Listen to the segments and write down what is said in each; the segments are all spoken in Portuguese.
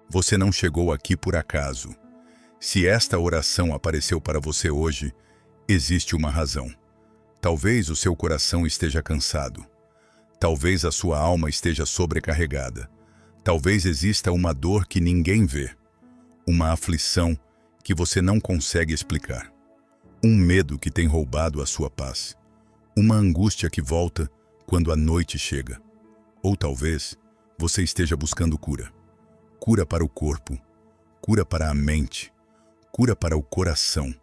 Você não chegou aqui por acaso. Se esta oração apareceu para você hoje, existe uma razão. Talvez o seu coração esteja cansado. Talvez a sua alma esteja sobrecarregada. Talvez exista uma dor que ninguém vê. Uma aflição que você não consegue explicar. Um medo que tem roubado a sua paz. Uma angústia que volta quando a noite chega. Ou talvez você esteja buscando cura. Cura para o corpo, cura para a mente, cura para o coração,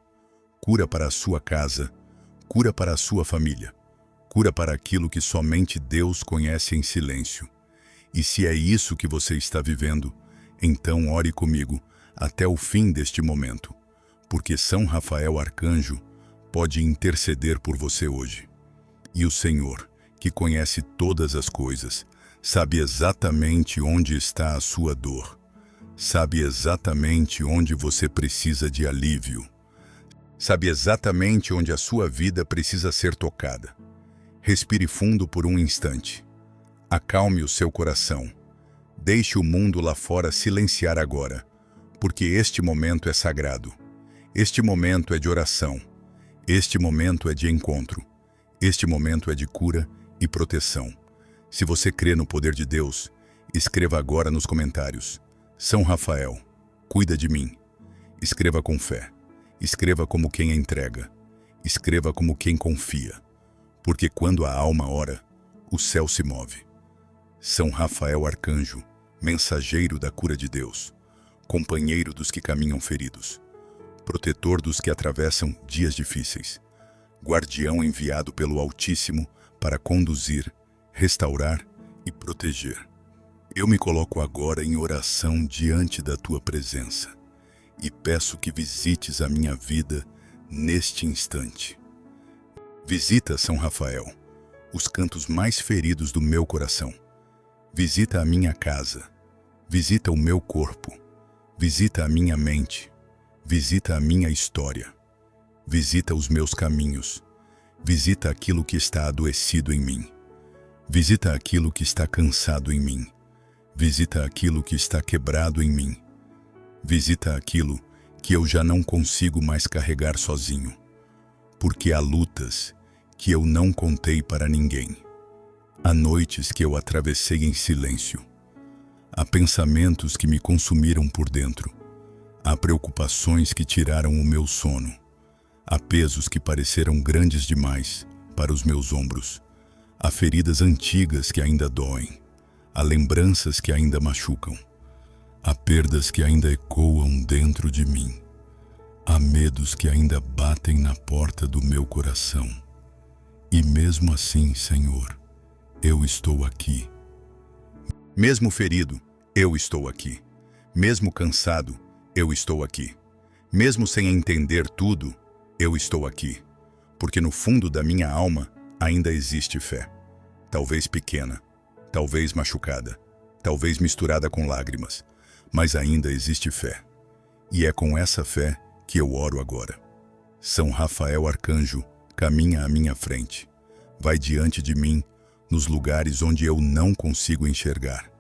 cura para a sua casa, cura para a sua família, cura para aquilo que somente Deus conhece em silêncio. E se é isso que você está vivendo, então ore comigo até o fim deste momento, porque São Rafael Arcanjo pode interceder por você hoje. E o Senhor, que conhece todas as coisas, sabe exatamente onde está a sua dor. Sabe exatamente onde você precisa de alívio. Sabe exatamente onde a sua vida precisa ser tocada. Respire fundo por um instante. Acalme o seu coração. Deixe o mundo lá fora silenciar agora, porque este momento é sagrado. Este momento é de oração. Este momento é de encontro. Este momento é de cura e proteção. Se você crê no poder de Deus, escreva agora nos comentários: São Rafael, cuida de mim. Escreva com fé. Escreva como quem entrega. Escreva como quem confia. Porque quando a alma ora, o céu se move. São Rafael Arcanjo, mensageiro da cura de Deus, companheiro dos que caminham feridos, protetor dos que atravessam dias difíceis, guardião enviado pelo Altíssimo para conduzir, restaurar e proteger. Eu me coloco agora em oração diante da tua presença e peço que visites a minha vida neste instante. Visita, São Rafael, os cantos mais feridos do meu coração. Visita a minha casa, visita o meu corpo, visita a minha mente, visita a minha história, visita os meus caminhos, visita aquilo que está adoecido em mim. Visita aquilo que está cansado em mim. Visita aquilo que está quebrado em mim. Visita aquilo que eu já não consigo mais carregar sozinho. Porque há lutas que eu não contei para ninguém. Há noites que eu atravessei em silêncio. Há pensamentos que me consumiram por dentro. Há preocupações que tiraram o meu sono. Há pesos que pareceram grandes demais para os meus ombros. Há feridas antigas que ainda doem, há lembranças que ainda machucam, há perdas que ainda ecoam dentro de mim, há medos que ainda batem na porta do meu coração. E mesmo assim, Senhor, eu estou aqui. Mesmo ferido, eu estou aqui. Mesmo cansado, eu estou aqui. Mesmo sem entender tudo, eu estou aqui. Porque no fundo da minha alma, ainda existe fé, talvez pequena, talvez machucada, talvez misturada com lágrimas, mas ainda existe fé. E é com essa fé que eu oro agora. São Rafael Arcanjo caminha à minha frente, vai diante de mim nos lugares onde eu não consigo enxergar,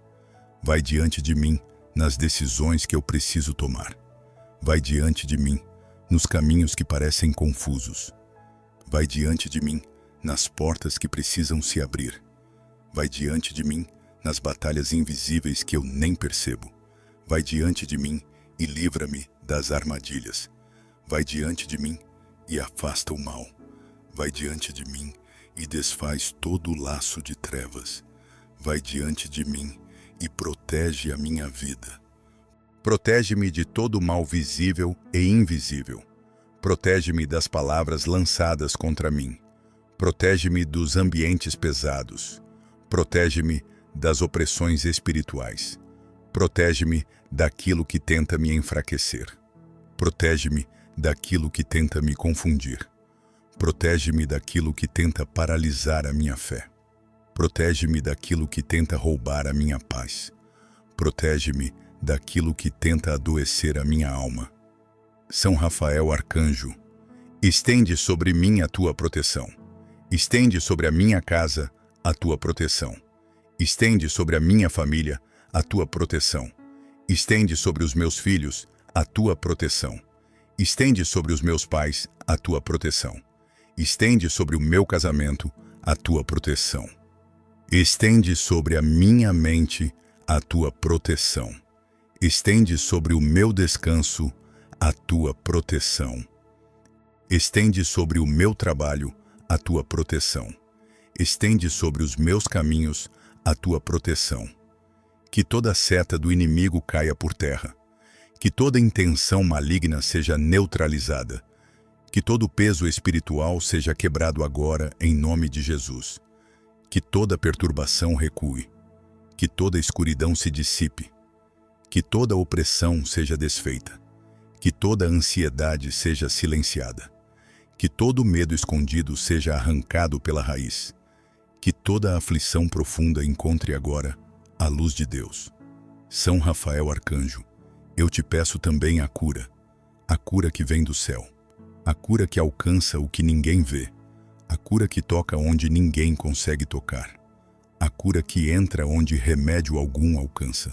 vai diante de mim nas decisões que eu preciso tomar, vai diante de mim nos caminhos que parecem confusos, vai diante de mim nas portas que precisam se abrir. Vai diante de mim nas batalhas invisíveis que eu nem percebo. Vai diante de mim e livra-me das armadilhas. Vai diante de mim e afasta o mal. Vai diante de mim e desfaz todo o laço de trevas. Vai diante de mim e protege a minha vida. Protege-me de todo o mal visível e invisível. Protege-me das palavras lançadas contra mim. Protege-me dos ambientes pesados. Protege-me das opressões espirituais. Protege-me daquilo que tenta me enfraquecer. Protege-me daquilo que tenta me confundir. Protege-me daquilo que tenta paralisar a minha fé. Protege-me daquilo que tenta roubar a minha paz. Protege-me daquilo que tenta adoecer a minha alma. São Rafael Arcanjo, estende sobre mim a tua proteção. Estende sobre a minha casa a tua proteção. Estende sobre a minha família a tua proteção. Estende sobre os meus filhos a tua proteção. Estende sobre os meus pais a tua proteção. Estende sobre o meu casamento a tua proteção. Estende sobre a minha mente a tua proteção. Estende sobre o meu descanso a tua proteção. Estende sobre o meu trabalho a tua proteção. Estende sobre os meus caminhos a tua proteção. Que toda seta do inimigo caia por terra. Que toda intenção maligna seja neutralizada. Que todo peso espiritual seja quebrado agora em nome de Jesus. Que toda perturbação recue. Que toda escuridão se dissipe. Que toda opressão seja desfeita. Que toda ansiedade seja silenciada. Que todo medo escondido seja arrancado pela raiz. Que toda aflição profunda encontre agora a luz de Deus. São Rafael Arcanjo, eu te peço também a cura que vem do céu, a cura que alcança o que ninguém vê, a cura que toca onde ninguém consegue tocar, a cura que entra onde remédio algum alcança,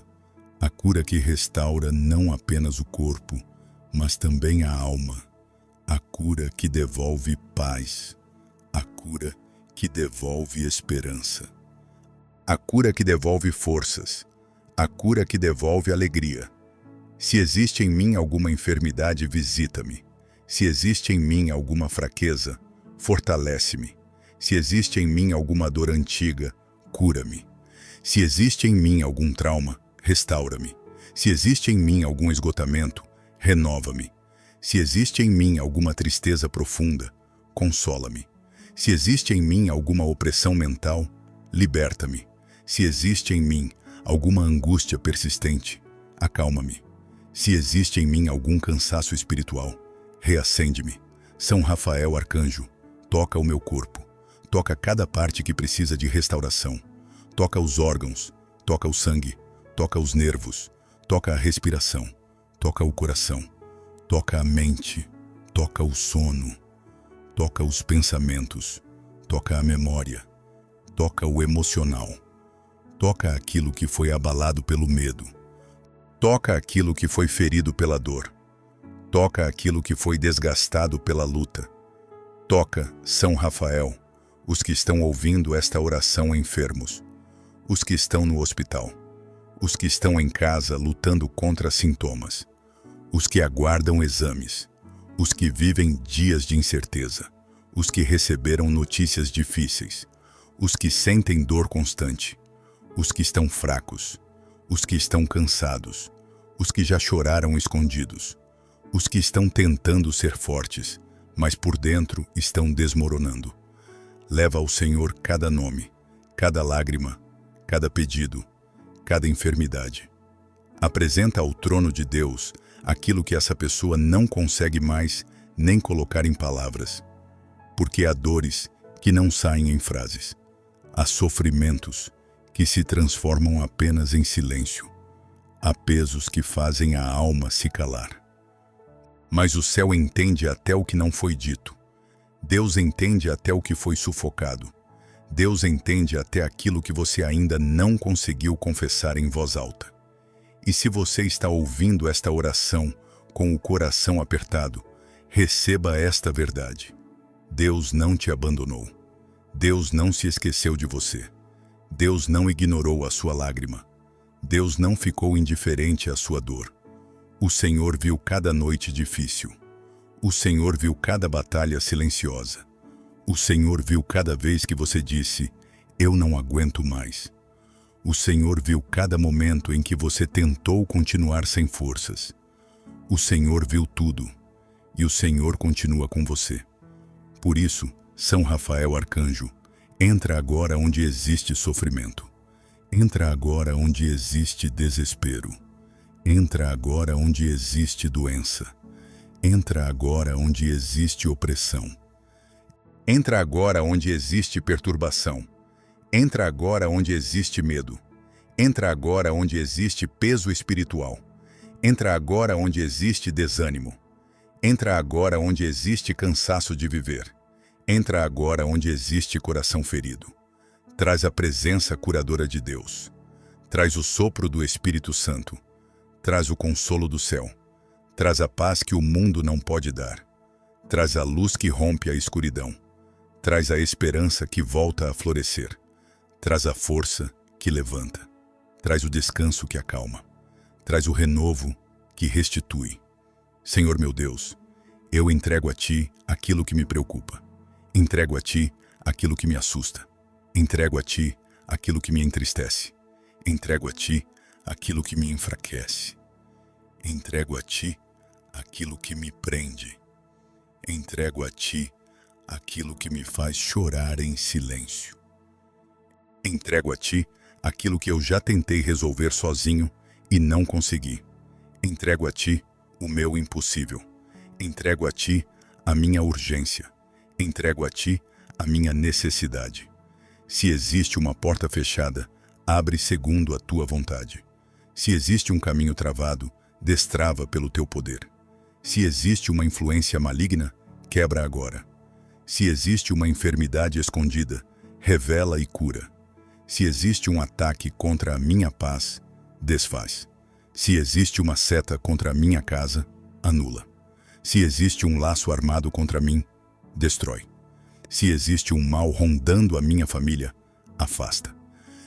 a cura que restaura não apenas o corpo, mas também a alma, a cura que devolve paz, a cura que devolve esperança, a cura que devolve forças, a cura que devolve alegria. Se existe em mim alguma enfermidade, visita-me. Se existe em mim alguma fraqueza, fortalece-me. Se existe em mim alguma dor antiga, cura-me. Se existe em mim algum trauma, restaura-me. Se existe em mim algum esgotamento, renova-me. Se existe em mim alguma tristeza profunda, consola-me. Se existe em mim alguma opressão mental, liberta-me. Se existe em mim alguma angústia persistente, acalma-me. Se existe em mim algum cansaço espiritual, reacende-me. São Rafael Arcanjo, toca o meu corpo, toca cada parte que precisa de restauração, toca os órgãos, toca o sangue, toca os nervos, toca a respiração, toca o coração, toca a mente, toca o sono, toca os pensamentos, toca a memória, toca o emocional, toca aquilo que foi abalado pelo medo, toca aquilo que foi ferido pela dor, toca aquilo que foi desgastado pela luta. Toca, São Rafael, os que estão ouvindo esta oração enfermos, os que estão no hospital, os que estão em casa lutando contra sintomas, os que aguardam exames, os que vivem dias de incerteza, os que receberam notícias difíceis, os que sentem dor constante, os que estão fracos, os que estão cansados, os que já choraram escondidos, os que estão tentando ser fortes, mas por dentro estão desmoronando. Leva ao Senhor cada nome, cada lágrima, cada pedido, cada enfermidade. Apresenta ao trono de Deus aquilo que essa pessoa não consegue mais nem colocar em palavras, porque há dores que não saem em frases, há sofrimentos que se transformam apenas em silêncio, há pesos que fazem a alma se calar. Mas o céu entende até o que não foi dito, Deus entende até o que foi sufocado, Deus entende até aquilo que você ainda não conseguiu confessar em voz alta. E se você está ouvindo esta oração com o coração apertado, receba esta verdade. Deus não te abandonou. Deus não se esqueceu de você. Deus não ignorou a sua lágrima. Deus não ficou indiferente à sua dor. O Senhor viu cada noite difícil. O Senhor viu cada batalha silenciosa. O Senhor viu cada vez que você disse, eu não aguento mais. O Senhor viu cada momento em que você tentou continuar sem forças. O Senhor viu tudo, e o Senhor continua com você. Por isso, São Rafael Arcanjo, entra agora onde existe sofrimento. Entra agora onde existe desespero. Entra agora onde existe doença. Entra agora onde existe opressão. Entra agora onde existe perturbação. Entra agora onde existe medo. Entra agora onde existe peso espiritual. Entra agora onde existe desânimo. Entra agora onde existe cansaço de viver. Entra agora onde existe coração ferido. Traz a presença curadora de Deus. Traz o sopro do Espírito Santo. Traz o consolo do céu. Traz a paz que o mundo não pode dar. Traz a luz que rompe a escuridão. Traz a esperança que volta a florescer. Traz a força que levanta. Traz o descanso que acalma. Traz o renovo que restitui. Senhor meu Deus, eu entrego a Ti aquilo que me preocupa. Entrego a Ti aquilo que me assusta. Entrego a Ti aquilo que me entristece. Entrego a Ti aquilo que me enfraquece. Entrego a Ti aquilo que me prende. Entrego a Ti aquilo que me faz chorar em silêncio. Entrego a Ti aquilo que eu já tentei resolver sozinho e não consegui. Entrego a Ti o meu impossível. Entrego a Ti a minha urgência. Entrego a Ti a minha necessidade. Se existe uma porta fechada, abre segundo a Tua vontade. Se existe um caminho travado, destrava pelo Teu poder. Se existe uma influência maligna, quebra agora. Se existe uma enfermidade escondida, revela e cura. Se existe um ataque contra a minha paz, desfaz. Se existe uma seta contra a minha casa, anula. Se existe um laço armado contra mim, destrói. Se existe um mal rondando a minha família, afasta.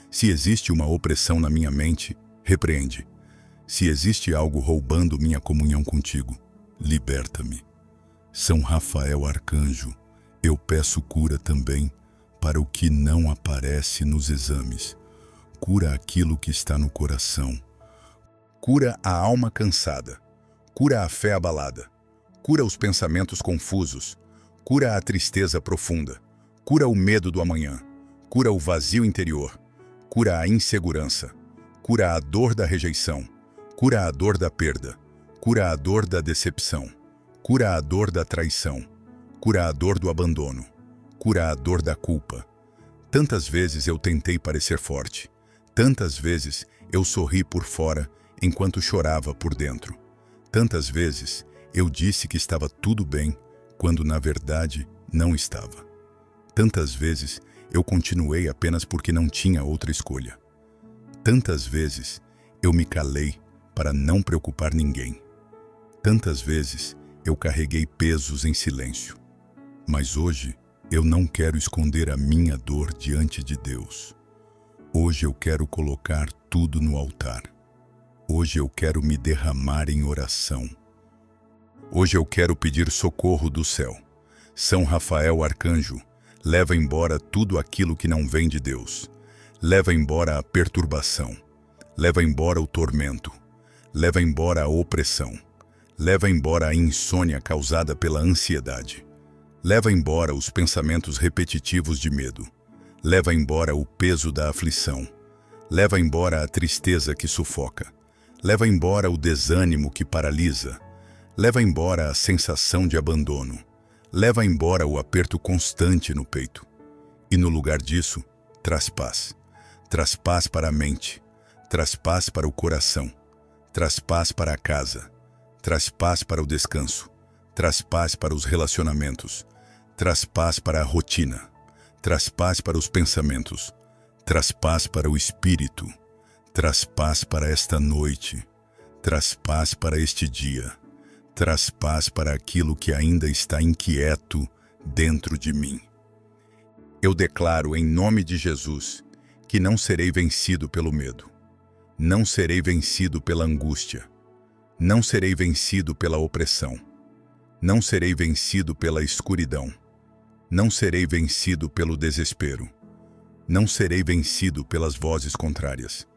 Se existe uma opressão na minha mente, repreende. Se existe algo roubando minha comunhão contigo, liberta-me. São Rafael Arcanjo, eu peço cura também para o que não aparece nos exames. Cura aquilo que está no coração. Cura a alma cansada. Cura a fé abalada. Cura os pensamentos confusos. Cura a tristeza profunda. Cura o medo do amanhã. Cura o vazio interior. Cura a insegurança. Cura a dor da rejeição. Cura a dor da perda. Cura a dor da decepção. Cura a dor da traição. Cura a dor do abandono. Cura a dor da culpa. Tantas vezes eu tentei parecer forte. Tantas vezes eu sorri por fora enquanto chorava por dentro. Tantas vezes eu disse que estava tudo bem quando na verdade não estava. Tantas vezes eu continuei apenas porque não tinha outra escolha. Tantas vezes eu me calei para não preocupar ninguém. Tantas vezes eu carreguei pesos em silêncio. Mas hoje eu não quero esconder a minha dor diante de Deus. Hoje eu quero colocar tudo no altar. Hoje eu quero me derramar em oração. Hoje eu quero pedir socorro do céu. São Rafael Arcanjo, leva embora tudo aquilo que não vem de Deus. Leva embora a perturbação. Leva embora o tormento. Leva embora a opressão. Leva embora a insônia causada pela ansiedade. Leva embora os pensamentos repetitivos de medo. Leva embora o peso da aflição. Leva embora a tristeza que sufoca. Leva embora o desânimo que paralisa. Leva embora a sensação de abandono. Leva embora o aperto constante no peito. E no lugar disso, traz paz. Traz paz para a mente. Traz paz para o coração. Traz paz para a casa. Traz paz para o descanso. Traz paz para os relacionamentos. Traz paz para a rotina. Traz paz para os pensamentos. Traz paz para o espírito. Traz paz para esta noite. Traz paz para este dia. Traz paz para aquilo que ainda está inquieto dentro de mim. Eu declaro em nome de Jesus que não serei vencido pelo medo. Não serei vencido pela angústia. Não serei vencido pela opressão. Não serei vencido pela escuridão. Não serei vencido pelo desespero. Não serei vencido pelas vozes contrárias.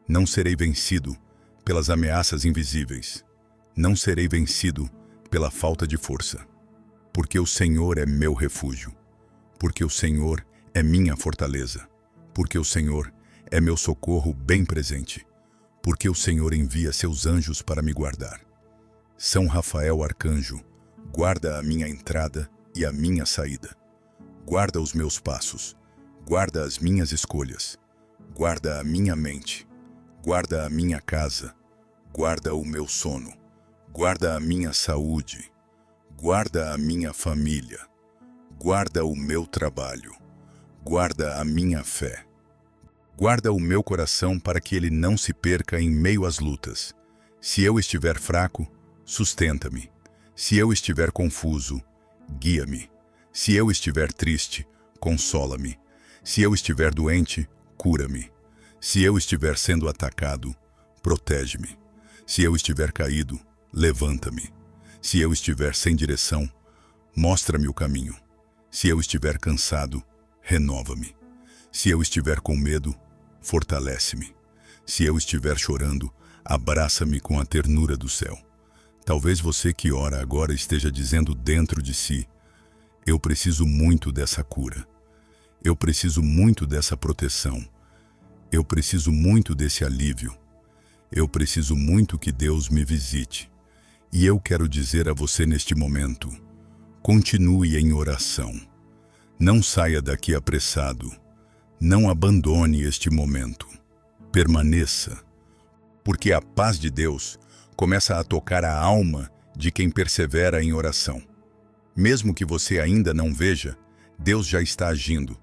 Não serei vencido pelas ameaças invisíveis. Não serei vencido pela falta de força. Porque o Senhor é meu refúgio. Porque o Senhor é minha fortaleza. Porque o Senhor é meu socorro bem presente. Porque o Senhor envia seus anjos para me guardar. São Rafael Arcanjo, guarda a minha entrada e a minha saída. Guarda os meus passos. Guarda as minhas escolhas. Guarda a minha mente. Guarda a minha casa. Guarda o meu sono. Guarda a minha saúde. Guarda a minha família. Guarda o meu trabalho. Guarda a minha fé. Guarda o meu coração para que ele não se perca em meio às lutas. Se eu estiver fraco, sustenta-me. Se eu estiver confuso, guia-me. Se eu estiver triste, consola-me. Se eu estiver doente, cura-me. Se eu estiver sendo atacado, protege-me. Se eu estiver caído, levanta-me. Se eu estiver sem direção, mostra-me o caminho. Se eu estiver cansado, renova-me. Se eu estiver com medo, fortalece-me. Se eu estiver chorando, abraça-me com a ternura do céu. Talvez você que ora agora esteja dizendo dentro de si: eu preciso muito dessa cura. Eu preciso muito dessa proteção. Eu preciso muito desse alívio. Eu preciso muito que Deus me visite. E eu quero dizer a você neste momento: continue em oração. Não saia daqui apressado. Não abandone este momento. Permaneça. Porque a paz de Deus começa a tocar a alma de quem persevera em oração. Mesmo que você ainda não veja, Deus já está agindo.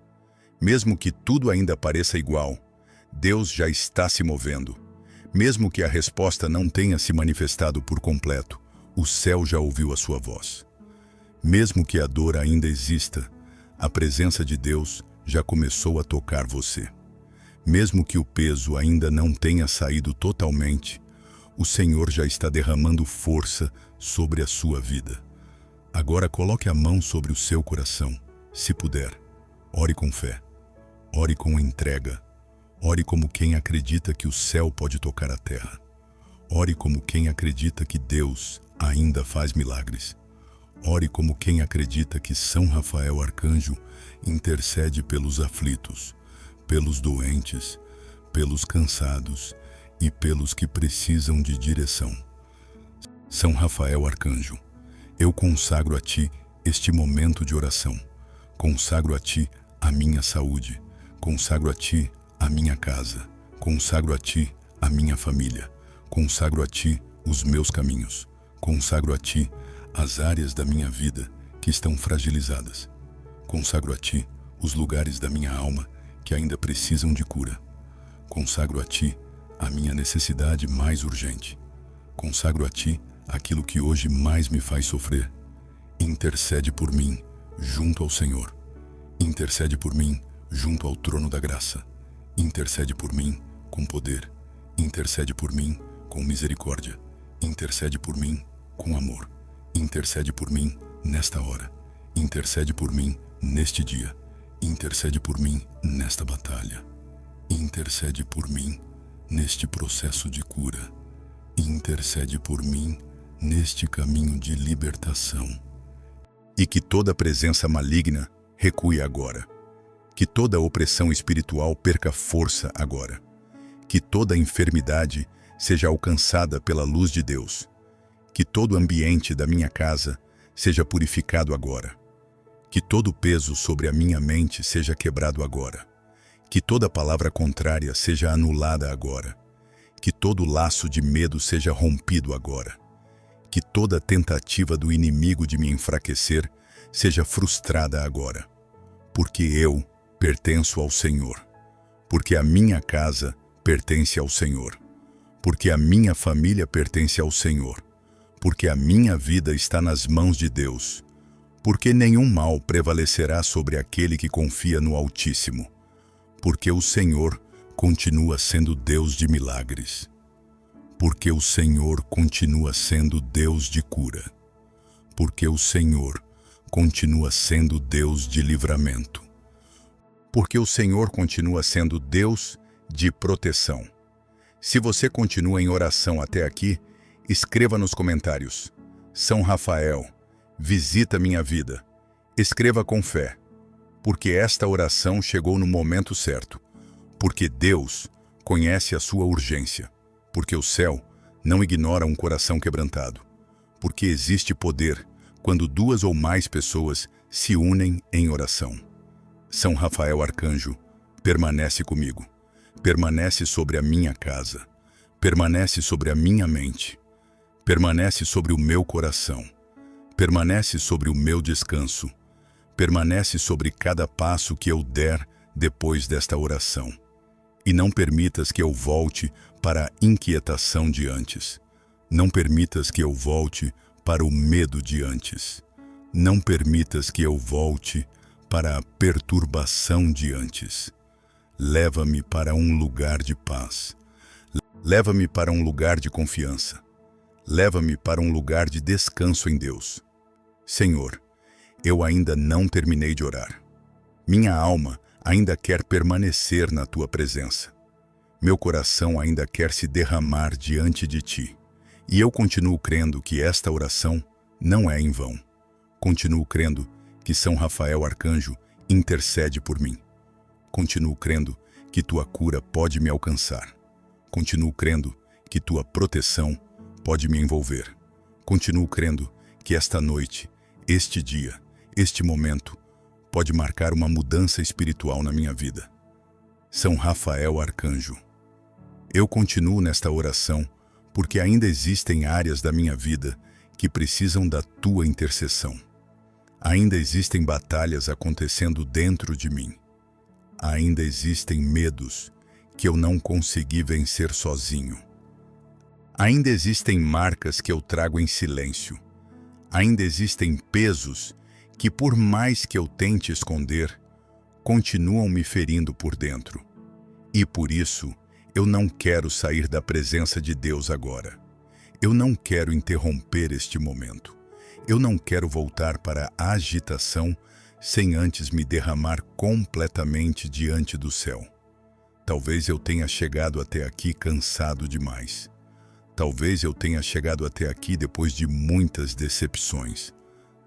Mesmo que tudo ainda pareça igual, Deus já está se movendo. Mesmo que a resposta não tenha se manifestado por completo, o céu já ouviu a sua voz. Mesmo que a dor ainda exista, a presença de Deus já começou a tocar você. Mesmo que o peso ainda não tenha saído totalmente, o Senhor já está derramando força sobre a sua vida. Agora coloque a mão sobre o seu coração, se puder. Ore com fé. Ore com entrega. Ore como quem acredita que o céu pode tocar a terra. Ore como quem acredita que Deus ainda faz milagres. Ore como quem acredita que São Rafael Arcanjo intercede pelos aflitos, pelos doentes, pelos cansados e pelos que precisam de direção. São Rafael Arcanjo, eu consagro a Ti este momento de oração. Consagro a Ti a minha saúde. Consagro a Ti a minha casa. Consagro a Ti a minha família. Consagro a Ti os meus caminhos. Consagro a Ti as áreas da minha vida que estão fragilizadas. Consagro a Ti os lugares da minha alma que ainda precisam de cura. Consagro a Ti a minha necessidade mais urgente. Consagro a Ti aquilo que hoje mais me faz sofrer. Intercede por mim junto ao Senhor. Intercede por mim junto ao trono da graça. Intercede por mim com poder. Intercede por mim com misericórdia. Intercede por mim com amor. Intercede por mim nesta hora. Intercede por mim neste dia. Intercede por mim nesta batalha. Intercede por mim neste processo de cura. Intercede por mim neste caminho de libertação. E que toda presença maligna recue agora. Que toda opressão espiritual perca força agora. Que toda enfermidade seja alcançada pela luz de Deus. Que todo ambiente da minha casa seja purificado agora. Que todo peso sobre a minha mente seja quebrado agora. Que toda palavra contrária seja anulada agora. Que todo laço de medo seja rompido agora. Que toda tentativa do inimigo de me enfraquecer seja frustrada agora. Porque eu pertenço ao Senhor. Porque a minha casa pertence ao Senhor. Porque a minha família pertence ao Senhor. Porque a minha vida está nas mãos de Deus. Porque nenhum mal prevalecerá sobre aquele que confia no Altíssimo. Porque o Senhor continua sendo Deus de milagres. Porque o Senhor continua sendo Deus de cura. Porque o Senhor continua sendo Deus de livramento. Porque o Senhor continua sendo Deus de proteção. Se você continua em oração até aqui, escreva nos comentários: São Rafael, visita minha vida. Escreva com fé, porque esta oração chegou no momento certo. Porque Deus conhece a sua urgência. Porque o céu não ignora um coração quebrantado. Porque existe poder quando duas ou mais pessoas se unem em oração. São Rafael Arcanjo, permanece comigo. Permanece sobre a minha casa. Permanece sobre a minha mente. Permanece sobre o meu coração. Permanece sobre o meu descanso. Permanece sobre cada passo que eu der depois desta oração. E não permitas que eu volte para a inquietação de antes. Não permitas que eu volte para o medo de antes. Não permitas que eu volte para a perturbação de antes. Leva-me para um lugar de paz. Leva-me para um lugar de confiança. Leva-me para um lugar de descanso em Deus. Senhor, eu ainda não terminei de orar. Minha alma ainda quer permanecer na Tua presença. Meu coração ainda quer se derramar diante de Ti. E eu continuo crendo que esta oração não é em vão. Continuo crendo que São Rafael Arcanjo intercede por mim. Continuo crendo que Tua cura pode me alcançar. Continuo crendo que Tua proteção pode me envolver. Continuo crendo que esta noite, este dia, este momento, pode marcar uma mudança espiritual na minha vida. São Rafael Arcanjo. Eu continuo nesta oração porque ainda existem áreas da minha vida que precisam da Tua intercessão. Ainda existem batalhas acontecendo dentro de mim. Ainda existem medos que eu não consegui vencer sozinho. Ainda existem marcas que eu trago em silêncio. Ainda existem pesos que, por mais que eu tente esconder, continuam me ferindo por dentro. E por isso, eu não quero sair da presença de Deus agora. Eu não quero interromper este momento. Eu não quero voltar para a agitação sem antes me derramar completamente diante do céu. Talvez eu tenha chegado até aqui cansado demais. Talvez eu tenha chegado até aqui depois de muitas decepções.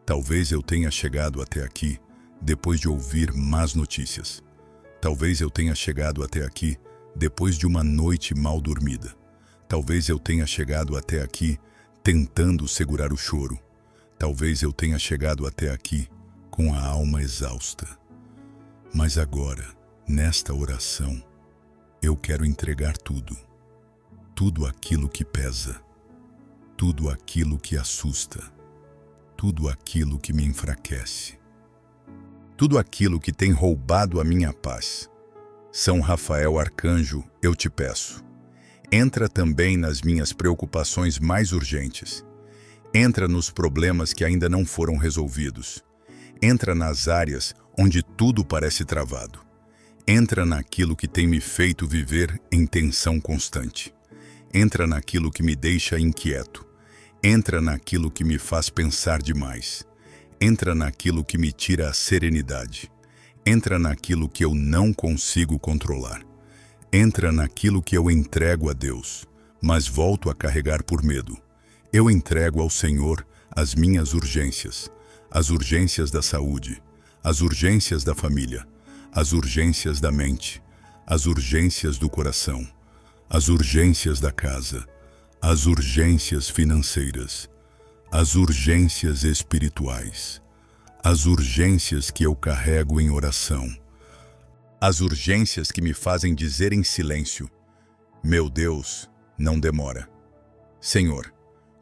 Talvez eu tenha chegado até aqui depois de ouvir más notícias. Talvez eu tenha chegado até aqui depois de uma noite mal dormida. Talvez eu tenha chegado até aqui tentando segurar o choro. Talvez eu tenha chegado até aqui com a alma exausta. Mas agora, nesta oração, eu quero entregar tudo. Tudo aquilo que pesa. Tudo aquilo que assusta. Tudo aquilo que me enfraquece. Tudo aquilo que tem roubado a minha paz. São Rafael Arcanjo, eu te peço. Entra também nas minhas preocupações mais urgentes. Entra nos problemas que ainda não foram resolvidos. Entra nas áreas onde tudo parece travado. Entra naquilo que tem me feito viver em tensão constante. Entra naquilo que me deixa inquieto. Entra naquilo que me faz pensar demais. Entra naquilo que me tira a serenidade. Entra naquilo que eu não consigo controlar. Entra naquilo que eu entrego a Deus, mas volto a carregar por medo. Eu entrego ao Senhor as minhas urgências, as urgências da saúde, as urgências da família, as urgências da mente, as urgências do coração, as urgências da casa, as urgências financeiras, as urgências espirituais, as urgências que eu carrego em oração, as urgências que me fazem dizer em silêncio: meu Deus, não demora. Senhor,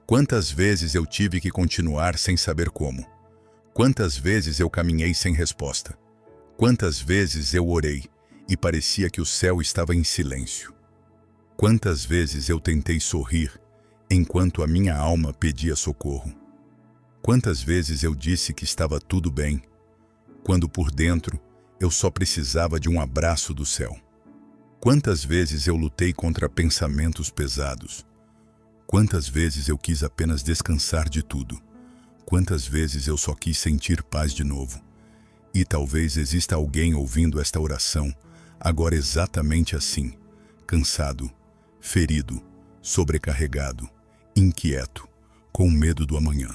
quantas vezes eu tive que continuar sem saber como? Quantas vezes eu caminhei sem resposta? Quantas vezes eu orei e parecia que o céu estava em silêncio? Quantas vezes eu tentei sorrir enquanto a minha alma pedia socorro? Quantas vezes eu disse que estava tudo bem, quando por dentro eu só precisava de um abraço do céu? Quantas vezes eu lutei contra pensamentos pesados? Quantas vezes eu quis apenas descansar de tudo? Quantas vezes eu só quis sentir paz de novo? E talvez exista alguém ouvindo esta oração agora exatamente assim, cansado, ferido, sobrecarregado, inquieto, com medo do amanhã,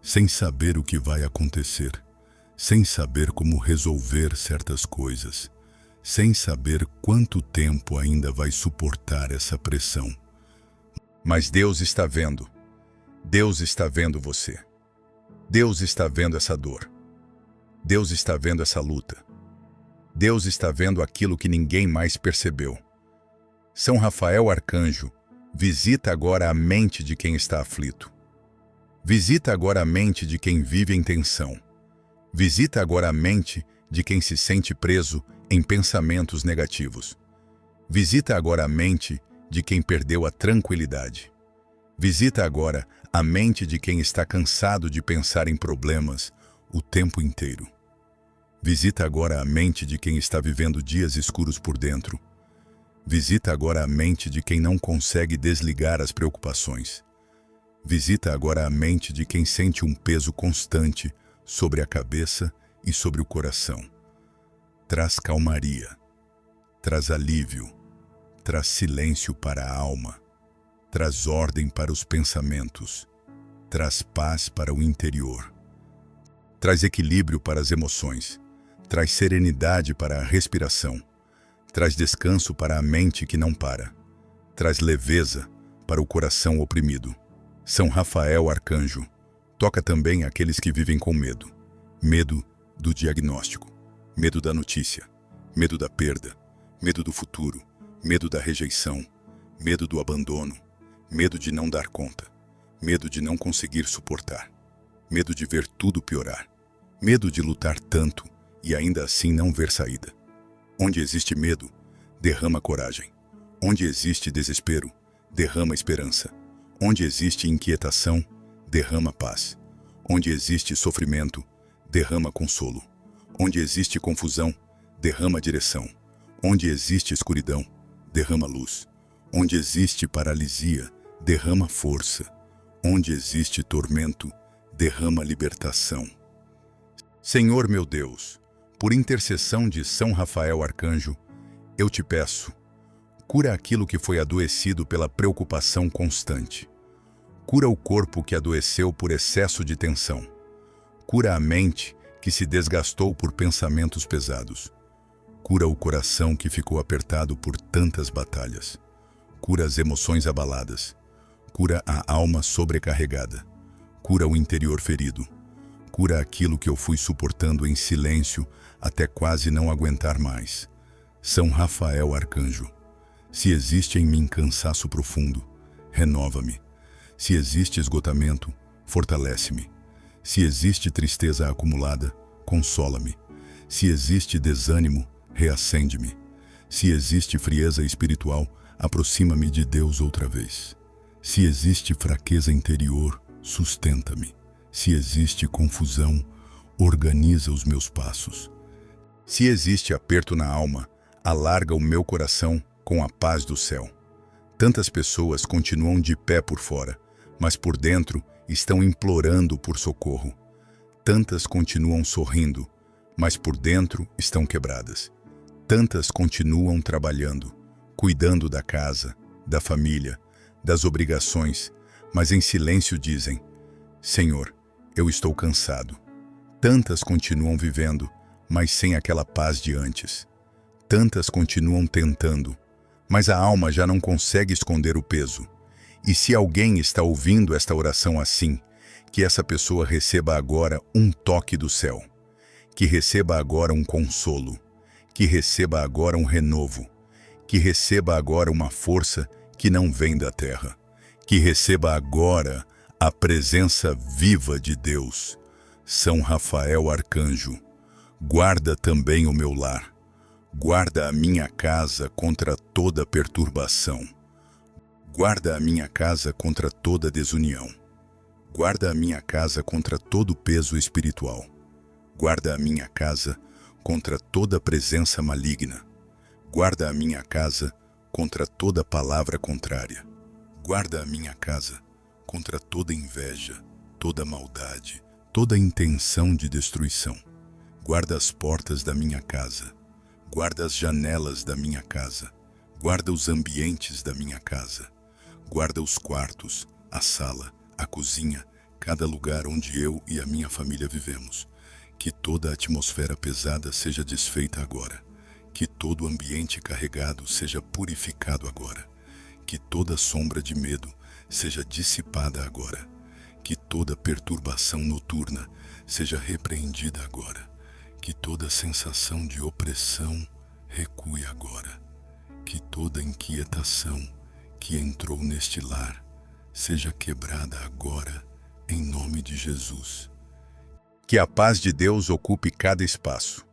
sem saber o que vai acontecer, sem saber como resolver certas coisas, sem saber quanto tempo ainda vai suportar essa pressão. Mas Deus está vendo. Deus está vendo você. Deus está vendo essa dor. Deus está vendo essa luta. Deus está vendo aquilo que ninguém mais percebeu. São Rafael Arcanjo, visita agora a mente de quem está aflito. Visita agora a mente de quem vive em tensão. Visita agora a mente de quem se sente preso em pensamentos negativos. Visita agora a mente de quem perdeu a tranquilidade. Visita agora a mente de quem está cansado de pensar em problemas o tempo inteiro. Visita agora a mente de quem está vivendo dias escuros por dentro. Visita agora a mente de quem não consegue desligar as preocupações. Visita agora a mente de quem sente um peso constante sobre a cabeça e sobre o coração. Traz calmaria, traz alívio, traz silêncio para a alma, traz ordem para os pensamentos, traz paz para o interior, traz equilíbrio para as emoções, traz serenidade para a respiração, traz descanso para a mente que não para, traz leveza para o coração oprimido. São Rafael Arcanjo toca também aqueles que vivem com medo. Medo do diagnóstico, medo da notícia, medo da perda, medo do futuro, medo da rejeição, medo do abandono, medo de não dar conta, medo de não conseguir suportar, medo de ver tudo piorar, medo de lutar tanto e ainda assim não ver saída. Onde existe medo, derrama coragem. Onde existe desespero, derrama esperança. Onde existe inquietação, derrama paz. Onde existe sofrimento, derrama consolo. Onde existe confusão, derrama direção. Onde existe escuridão, derrama luz. Onde existe paralisia, derrama força. Onde existe tormento, derrama libertação. Senhor meu Deus, por intercessão de São Rafael Arcanjo, eu te peço, cura aquilo que foi adoecido pela preocupação constante. Cura o corpo que adoeceu por excesso de tensão. Cura a mente que se desgastou por pensamentos pesados. Cura o coração que ficou apertado por tantas batalhas. Cura as emoções abaladas. Cura a alma sobrecarregada. Cura o interior ferido. Cura aquilo que eu fui suportando em silêncio até quase não aguentar mais. São Rafael Arcanjo, se existe em mim cansaço profundo, renova-me. Se existe esgotamento, fortalece-me. Se existe tristeza acumulada, consola-me. Se existe desânimo, reacende-me. Se existe frieza espiritual, aproxima-me de Deus outra vez. Se existe fraqueza interior, sustenta-me. Se existe confusão, organiza os meus passos. Se existe aperto na alma, alarga o meu coração com a paz do céu. Tantas pessoas continuam de pé por fora, mas por dentro estão implorando por socorro. Tantas continuam sorrindo, mas por dentro estão quebradas. Tantas continuam trabalhando, cuidando da casa, da família, das obrigações, mas em silêncio dizem: Senhor, eu estou cansado. Tantas continuam vivendo, mas sem aquela paz de antes. Tantas continuam tentando, mas a alma já não consegue esconder o peso. E se alguém está ouvindo esta oração assim, que essa pessoa receba agora um toque do céu, que receba agora um consolo, que receba agora um renovo, que receba agora uma força que não vem da terra, que receba agora a presença viva de Deus. São Rafael Arcanjo, guarda também o meu lar, guarda a minha casa contra toda perturbação, guarda a minha casa contra toda desunião, guarda a minha casa contra todo peso espiritual, guarda a minha casa contra toda presença maligna, guarda a minha casa contra toda palavra contrária, guarda a minha casa contra toda inveja, toda maldade, toda intenção de destruição. Guarda as portas da minha casa, guarda as janelas da minha casa, guarda os ambientes da minha casa, guarda os quartos, a sala, a cozinha, cada lugar onde eu e a minha família vivemos. Que toda a atmosfera pesada seja desfeita agora, que todo o ambiente carregado seja purificado agora, que toda sombra de medo seja dissipada agora, que toda perturbação noturna seja repreendida agora, que toda sensação de opressão recue agora, que toda inquietação que entrou neste lar seja quebrada agora, em nome de Jesus. Que a paz de Deus ocupe cada espaço,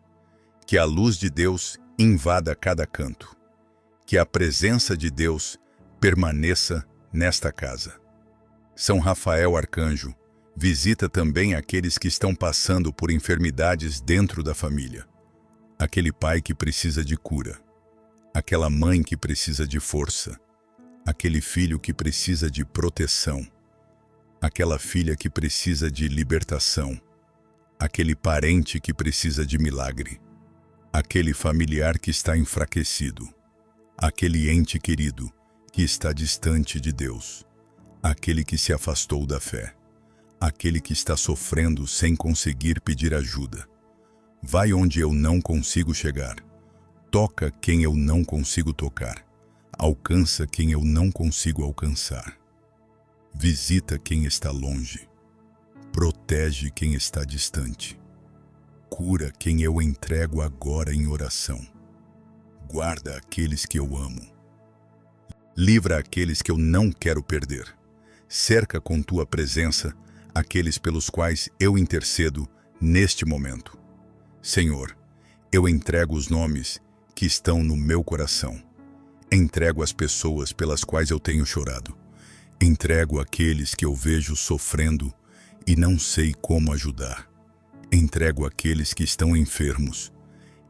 que a luz de Deus invada cada canto, que a presença de Deus permaneça nesta casa. São Rafael Arcanjo, visita também aqueles que estão passando por enfermidades dentro da família. Aquele pai que precisa de cura. Aquela mãe que precisa de força. Aquele filho que precisa de proteção. Aquela filha que precisa de libertação. Aquele parente que precisa de milagre. Aquele familiar que está enfraquecido. Aquele ente querido que está distante de Deus. Aquele que se afastou da fé. Aquele que está sofrendo sem conseguir pedir ajuda. Vai onde eu não consigo chegar. Toca quem eu não consigo tocar. Alcança quem eu não consigo alcançar. Visita quem está longe. Protege quem está distante. Cura quem eu entrego agora em oração. Guarda aqueles que eu amo. Livra aqueles que eu não quero perder. Cerca com tua presença aqueles pelos quais eu intercedo neste momento. Senhor, eu entrego os nomes que estão no meu coração. Entrego as pessoas pelas quais eu tenho chorado. Entrego aqueles que eu vejo sofrendo e não sei como ajudar. Entrego aqueles que estão enfermos.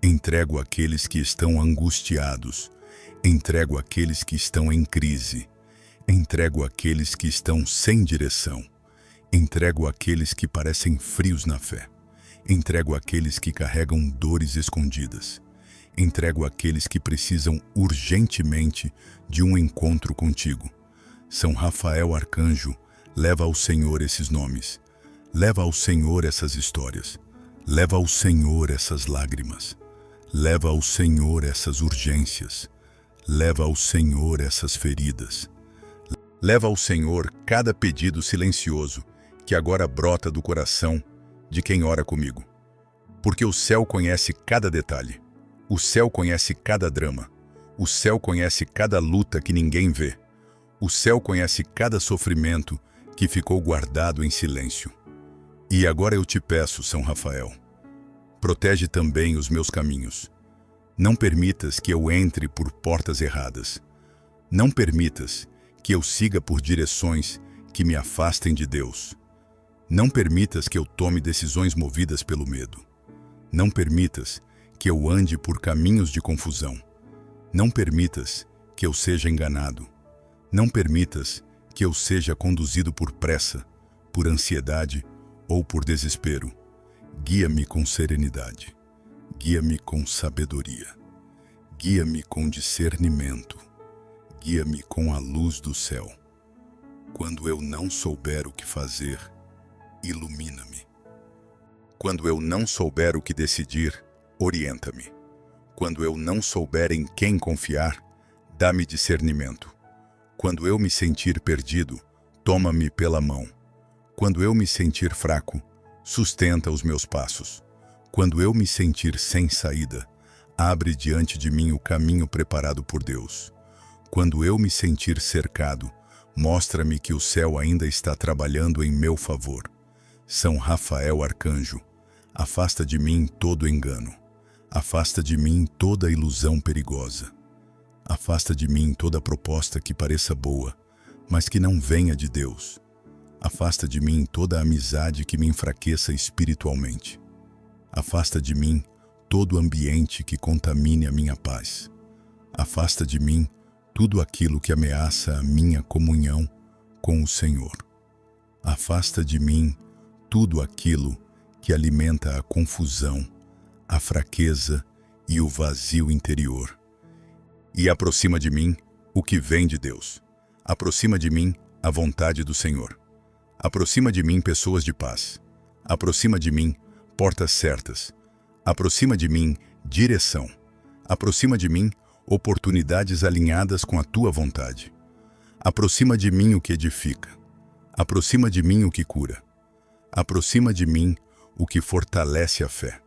Entrego aqueles que estão angustiados. Entrego aqueles que estão em crise. Entrego aqueles que estão sem direção. Entrego aqueles que parecem frios na fé. Entrego aqueles que carregam dores escondidas. Entrego aqueles que precisam urgentemente de um encontro contigo. São Rafael Arcanjo, leva ao Senhor esses nomes. Leva ao Senhor essas histórias. Leva ao Senhor essas lágrimas. Leva ao Senhor essas urgências. Leva ao Senhor essas feridas. Leva ao Senhor cada pedido silencioso que agora brota do coração de quem ora comigo. Porque o céu conhece cada detalhe. O céu conhece cada drama. O céu conhece cada luta que ninguém vê. O céu conhece cada sofrimento que ficou guardado em silêncio. E agora eu te peço, São Rafael, protege também os meus caminhos. Não permitas que eu entre por portas erradas. Não permitas que eu siga por direções que me afastem de Deus. Não permitas que eu tome decisões movidas pelo medo. Não permitas que eu ande por caminhos de confusão. Não permitas que eu seja enganado. Não permitas que eu seja conduzido por pressa, por ansiedade ou por desespero. Guia-me com serenidade. Guia-me com sabedoria. Guia-me com discernimento. Guia-me com a luz do céu. Quando eu não souber o que fazer, ilumina-me. Quando eu não souber o que decidir, orienta-me. Quando eu não souber em quem confiar, dá-me discernimento. Quando eu me sentir perdido, toma-me pela mão. Quando eu me sentir fraco, sustenta os meus passos. Quando eu me sentir sem saída, abre diante de mim o caminho preparado por Deus. Quando eu me sentir cercado, mostra-me que o céu ainda está trabalhando em meu favor. São Rafael Arcanjo, afasta de mim todo engano. Afasta de mim toda ilusão perigosa. Afasta de mim toda proposta que pareça boa, mas que não venha de Deus. Afasta de mim toda amizade que me enfraqueça espiritualmente. Afasta de mim todo ambiente que contamine a minha paz. Afasta de mim tudo aquilo que ameaça a minha comunhão com o Senhor. Afasta de mim tudo aquilo que alimenta a confusão, a fraqueza e o vazio interior. E aproxima de mim o que vem de Deus. Aproxima de mim a vontade do Senhor. Aproxima de mim pessoas de paz. Aproxima de mim portas certas. Aproxima de mim direção. Aproxima de mim oportunidades alinhadas com a tua vontade. Aproxima de mim o que edifica. Aproxima de mim o que cura. Aproxima de mim o que fortalece a fé.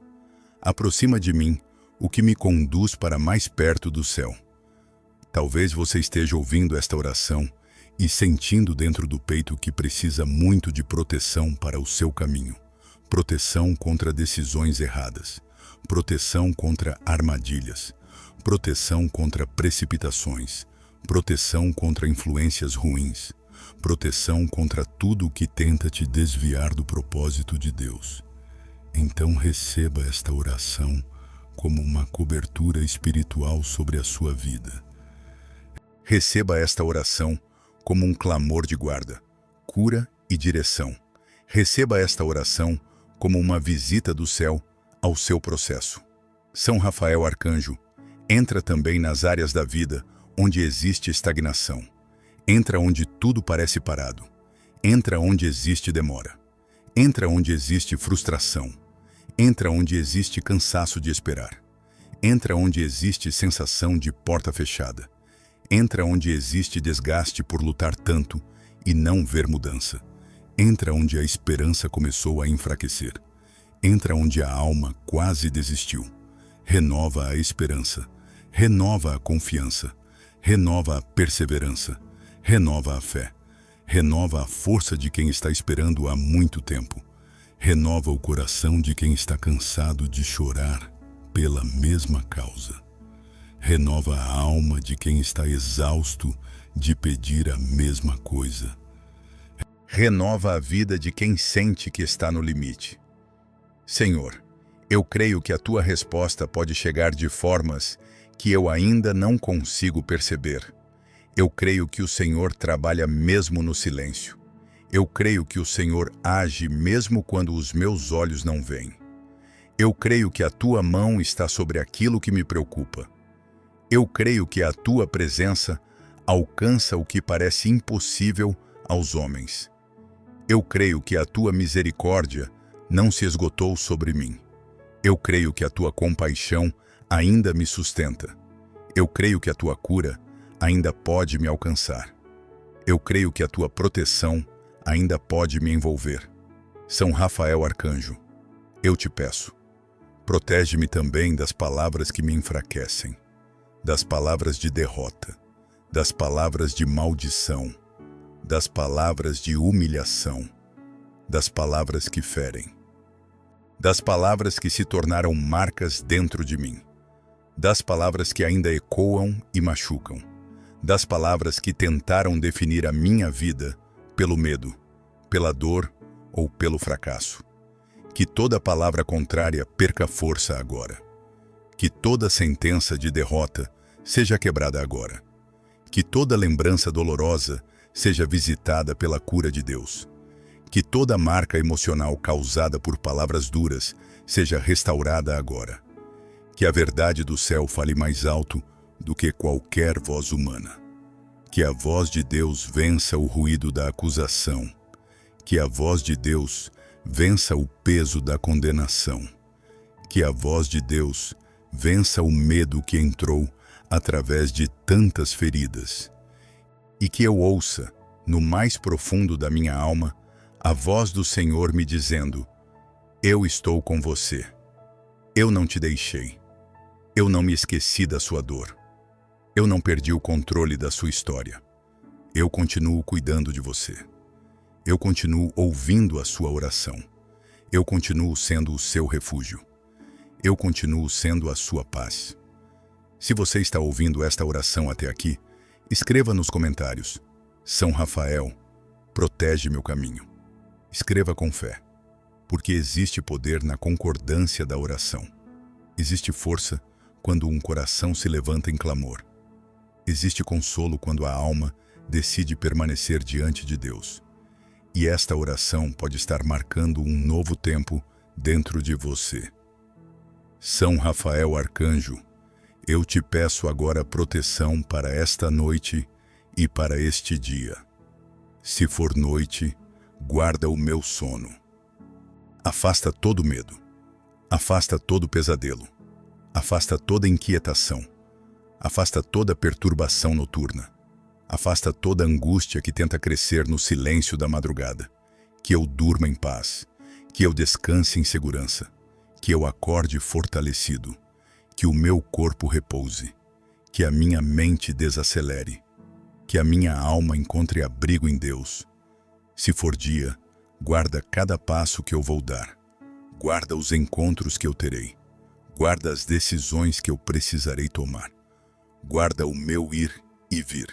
Aproxima de mim o que me conduz para mais perto do céu. Talvez você esteja ouvindo esta oração e sentindo dentro do peito que precisa muito de proteção para o seu caminho. Proteção contra decisões erradas. Proteção contra armadilhas. Proteção contra precipitações. Proteção contra influências ruins. proteção contra tudo o que tenta te desviar do propósito de Deus. Então receba esta oração como uma cobertura espiritual sobre a sua vida. Receba esta oração como um clamor de guarda, cura e direção. Receba esta oração como uma visita do céu ao seu processo. São Rafael Arcanjo, entra também nas áreas da vida onde existe estagnação. Entra onde tudo parece parado. Entra onde existe demora. Entra onde existe frustração. Entra onde existe cansaço de esperar. Entra onde existe sensação de porta fechada. Entra onde existe desgaste por lutar tanto e não ver mudança. Entra onde a esperança começou a enfraquecer. Entra onde a alma quase desistiu. Renova a esperança. Renova a confiança. Renova a perseverança. Renova a fé. Renova a força de quem está esperando há muito tempo. Renova o coração de quem está cansado de chorar pela mesma causa. Renova a alma de quem está exausto de pedir a mesma coisa. Renova a vida de quem sente que está no limite. Senhor, eu creio que a Tua resposta pode chegar de formas que eu ainda não consigo perceber. Eu creio que o Senhor trabalha mesmo no silêncio. Eu creio que o Senhor age mesmo quando os meus olhos não veem. Eu creio que a Tua mão está sobre aquilo que me preocupa. Eu creio que a Tua presença alcança o que parece impossível aos homens. Eu creio que a Tua misericórdia não se esgotou sobre mim. Eu creio que a Tua compaixão ainda me sustenta. Eu creio que a Tua cura ainda pode me alcançar. Eu creio que a Tua proteção ainda pode me envolver. São Rafael Arcanjo, eu te peço, protege-me também das palavras que me enfraquecem, das palavras de derrota, das palavras de maldição, das palavras de humilhação, das palavras que ferem, das palavras que se tornaram marcas dentro de mim, das palavras que ainda ecoam e machucam, das palavras que tentaram definir a minha vida pelo medo, pela dor ou pelo fracasso. Que toda palavra contrária perca força agora. Que toda sentença de derrota seja quebrada agora. Que toda lembrança dolorosa seja visitada pela cura de Deus. Que toda marca emocional causada por palavras duras seja restaurada agora. Que a verdade do céu fale mais alto do que qualquer voz humana. Que a voz de Deus vença o ruído da acusação. Que a voz de Deus vença o peso da condenação. Que a voz de Deus vença o medo que entrou através de tantas feridas. E que eu ouça, no mais profundo da minha alma, a voz do Senhor me dizendo: eu estou com você. Eu não te deixei. Eu não me esqueci da sua dor. Eu não perdi o controle da sua história. Eu continuo cuidando de você. Eu continuo ouvindo a sua oração. Eu continuo sendo o seu refúgio. Eu continuo sendo a sua paz. Se você está ouvindo esta oração até aqui, escreva nos comentários: São Rafael, protege meu caminho. Escreva com fé, porque existe poder na concordância da oração. Existe força quando um coração se levanta em clamor. Existe consolo quando a alma decide permanecer diante de Deus. E esta oração pode estar marcando um novo tempo dentro de você. São Rafael Arcanjo, eu te peço agora proteção para esta noite e para este dia. Se for noite, guarda o meu sono. Afasta todo medo. Afasta todo pesadelo. Afasta toda inquietação. Afasta toda perturbação noturna. Afasta toda angústia que tenta crescer no silêncio da madrugada. Que eu durma em paz. Que eu descanse em segurança. Que eu acorde fortalecido. Que o meu corpo repouse. Que a minha mente desacelere. Que a minha alma encontre abrigo em Deus. Se for dia, guarda cada passo que eu vou dar. Guarda os encontros que eu terei. Guarda as decisões que eu precisarei tomar. Guarda o meu ir e vir.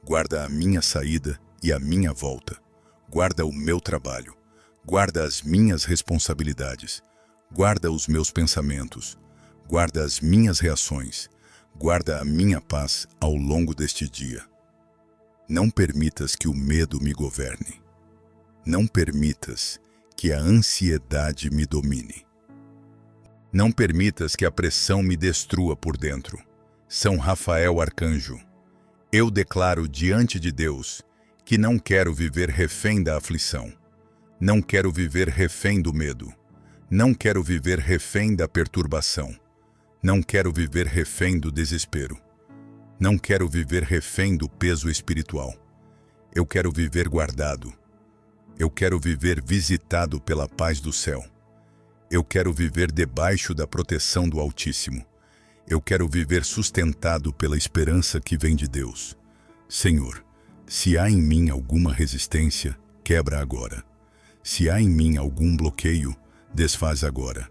Guarda a minha saída e a minha volta. Guarda o meu trabalho. Guarda as minhas responsabilidades. Guarda os meus pensamentos. Guarda as minhas reações. Guarda a minha paz ao longo deste dia. Não permitas que o medo me governe. Não permitas que a ansiedade me domine. Não permitas que a pressão me destrua por dentro. São Rafael Arcanjo, eu declaro diante de Deus que não quero viver refém da aflição. Não quero viver refém do medo. Não quero viver refém da perturbação. Não quero viver refém do desespero. Não quero viver refém do peso espiritual. Eu quero viver guardado. Eu quero viver visitado pela paz do céu. Eu quero viver debaixo da proteção do Altíssimo. Eu quero viver sustentado pela esperança que vem de Deus. Senhor, se há em mim alguma resistência, quebra agora. Se há em mim algum bloqueio, desfaz agora.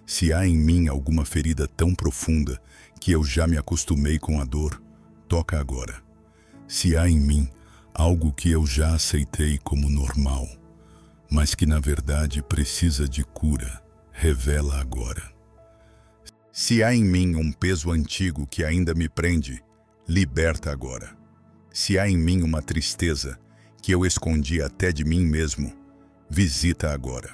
Se há em mim alguma ferida tão profunda que eu já me acostumei com a dor, toca agora. Se há em mim algo que eu já aceitei como normal, mas que na verdade precisa de cura, revela agora. Se há em mim um peso antigo que ainda me prende, liberta agora. Se há em mim uma tristeza que eu escondi até de mim mesmo, visita agora.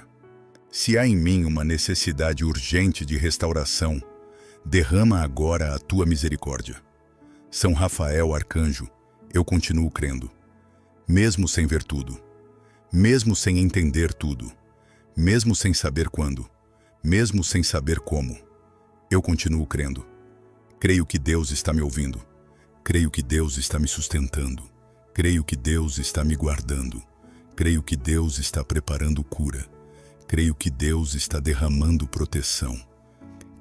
Se há em mim uma necessidade urgente de restauração, derrama agora a tua misericórdia. São Rafael Arcanjo, eu continuo crendo, mesmo sem ver tudo, mesmo sem entender tudo, mesmo sem saber quando, mesmo sem saber como. Eu continuo crendo. Creio que Deus está me ouvindo. Creio que Deus está me sustentando. Creio que Deus está me guardando. Creio que Deus está preparando cura. Creio que Deus está derramando proteção.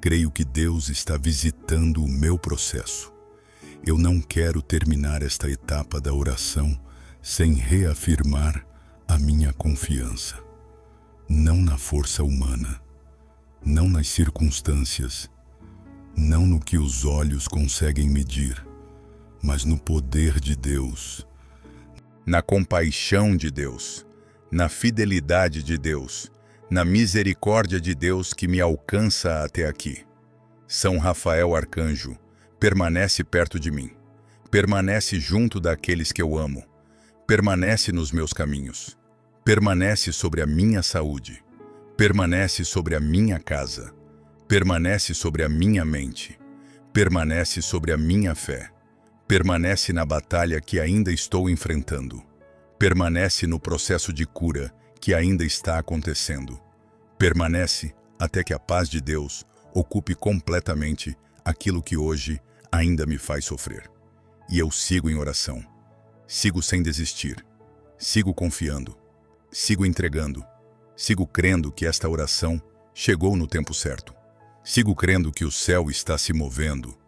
Creio que Deus está visitando o meu processo. Eu não quero terminar esta etapa da oração sem reafirmar a minha confiança. Não na força humana, não nas circunstâncias, não no que os olhos conseguem medir, mas no poder de Deus, na compaixão de Deus, na fidelidade de Deus, na misericórdia de Deus que me alcança até aqui. São Rafael Arcanjo, permanece perto de mim, permanece junto daqueles que eu amo, permanece nos meus caminhos, permanece sobre a minha saúde, permanece sobre a minha casa, permanece sobre a minha mente, permanece sobre a minha fé, permanece na batalha que ainda estou enfrentando, permanece no processo de cura que ainda está acontecendo, permanece até que a paz de Deus ocupe completamente aquilo que hoje ainda me faz sofrer. E eu sigo em oração, sigo sem desistir, sigo confiando, sigo entregando, sigo crendo que esta oração chegou no tempo certo. Sigo crendo que o céu está se movendo.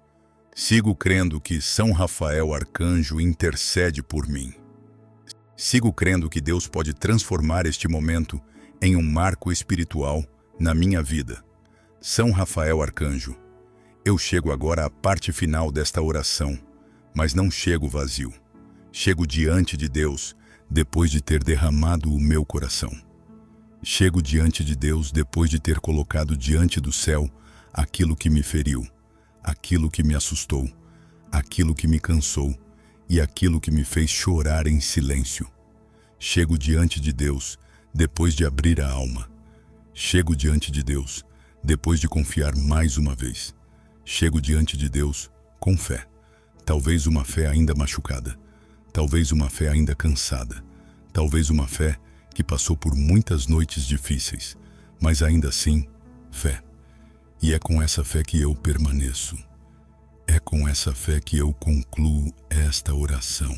Sigo crendo que São Rafael Arcanjo intercede por mim. Sigo crendo que Deus pode transformar este momento em um marco espiritual na minha vida. São Rafael Arcanjo, eu chego agora à parte final desta oração, mas não chego vazio. Chego diante de Deus depois de ter derramado o meu coração. Chego diante de Deus depois de ter colocado diante do céu aquilo que me feriu, aquilo que me assustou, aquilo que me cansou e aquilo que me fez chorar em silêncio. Chego diante de Deus depois de abrir a alma. Chego diante de Deus depois de confiar mais uma vez. Chego diante de Deus com fé, talvez uma fé ainda machucada, talvez uma fé ainda cansada, talvez uma fé que passou por muitas noites difíceis, mas ainda assim, fé. E é com essa fé que eu permaneço. É com essa fé que eu concluo esta oração.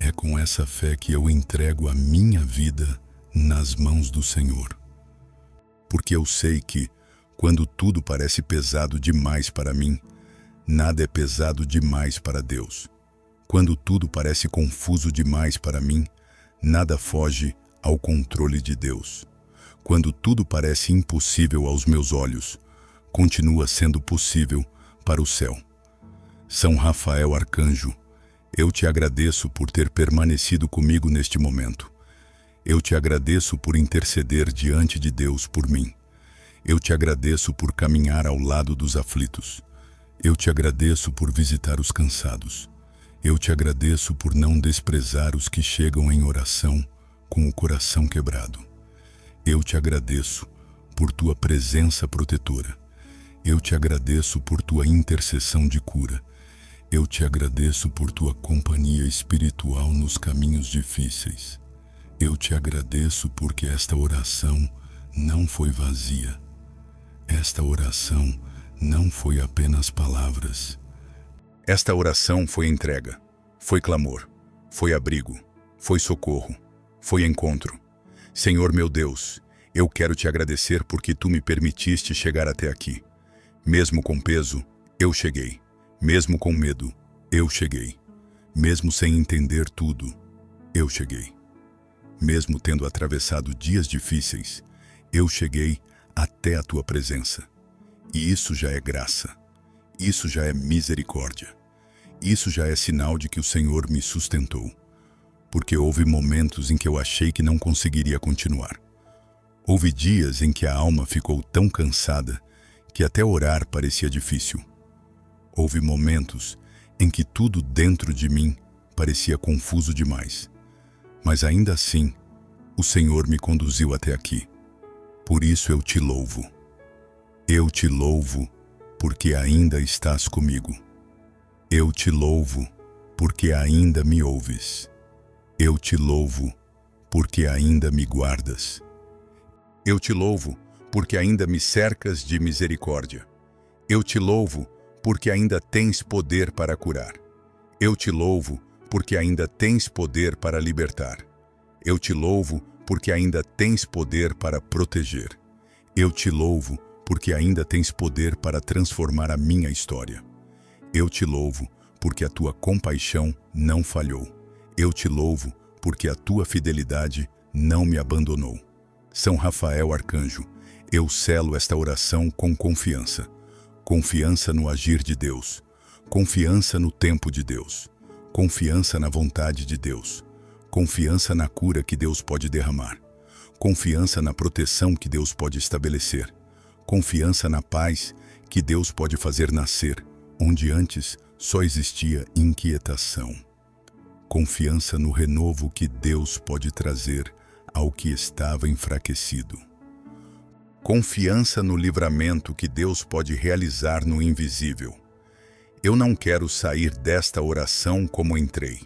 É com essa fé que eu entrego a minha vida nas mãos do Senhor. Porque eu sei que, quando tudo parece pesado demais para mim, nada é pesado demais para Deus. Quando tudo parece confuso demais para mim, nada foge ao controle de Deus. Quando tudo parece impossível aos meus olhos, continua sendo possível para o céu. São Rafael Arcanjo, Eu te agradeço por ter permanecido comigo neste momento. Eu te agradeço por interceder diante de Deus por mim. Eu te agradeço por caminhar ao lado dos aflitos. Eu te agradeço por visitar os cansados. Eu te agradeço por não desprezar os que chegam em oração com o coração quebrado. Eu te agradeço por tua presença protetora. Eu te agradeço por tua intercessão de cura. Eu te agradeço por tua companhia espiritual nos caminhos difíceis. Eu te agradeço porque esta oração não foi vazia. Esta oração não foi apenas palavras. Esta oração foi entrega, foi clamor, foi abrigo, foi socorro, foi encontro. Senhor meu Deus, eu quero te agradecer porque tu me permitiste chegar até aqui. Mesmo com peso, eu cheguei. Mesmo com medo, eu cheguei. Mesmo sem entender tudo, eu cheguei. Mesmo tendo atravessado dias difíceis, eu cheguei até a tua presença. E isso já é graça. Isso já é misericórdia. Isso já é sinal de que o Senhor me sustentou. Porque houve momentos em que eu achei que não conseguiria continuar. Houve dias em que a alma ficou tão cansada que até orar parecia difícil. Houve momentos em que tudo dentro de mim parecia confuso demais. Mas ainda assim, o Senhor me conduziu até aqui. Por isso eu te louvo. Eu te louvo porque ainda estás comigo. Eu te louvo porque ainda me ouves. Eu te louvo porque ainda me guardas. Eu te louvo porque ainda me cercas de misericórdia. Eu te louvo porque ainda tens poder para curar. Eu te louvo porque ainda tens poder para libertar. Eu te louvo porque ainda tens poder para proteger. Eu te louvo porque ainda tens poder para transformar a minha história. Eu te louvo porque a tua compaixão não falhou. Eu te louvo porque a tua fidelidade não me abandonou. São Rafael Arcanjo, eu selo esta oração com confiança. Confiança no agir de Deus. Confiança no tempo de Deus. Confiança na vontade de Deus. Confiança na cura que Deus pode derramar. Confiança na proteção que Deus pode estabelecer. Confiança na paz que Deus pode fazer nascer, onde antes só existia inquietação. Confiança no renovo que Deus pode trazer ao que estava enfraquecido. Confiança no livramento que Deus pode realizar no invisível. Eu não quero sair desta oração como entrei.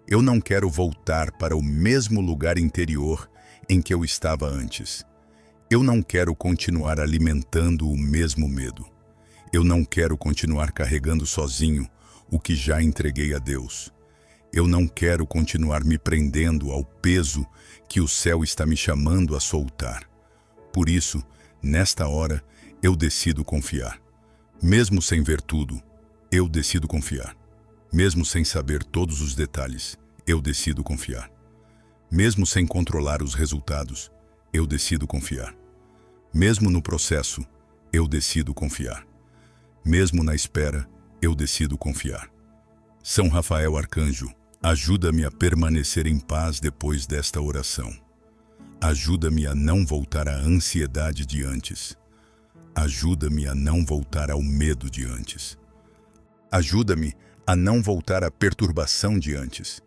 Eu não quero voltar para o mesmo lugar interior em que eu estava antes. Eu não quero continuar alimentando o mesmo medo. Eu não quero continuar carregando sozinho o que já entreguei a Deus. Eu não quero continuar me prendendo ao peso que o céu está me chamando a soltar. Por isso, nesta hora, eu decido confiar. Mesmo sem ver tudo, eu decido confiar. Mesmo sem saber todos os detalhes, eu decido confiar. Mesmo sem controlar os resultados, eu decido confiar. Mesmo no processo, eu decido confiar. Mesmo na espera, eu decido confiar. São Rafael Arcanjo, ajuda-me a permanecer em paz depois desta oração. Ajuda-me a não voltar à ansiedade de antes. Ajuda-me a não voltar ao medo de antes. Ajuda-me a não voltar à perturbação de antes.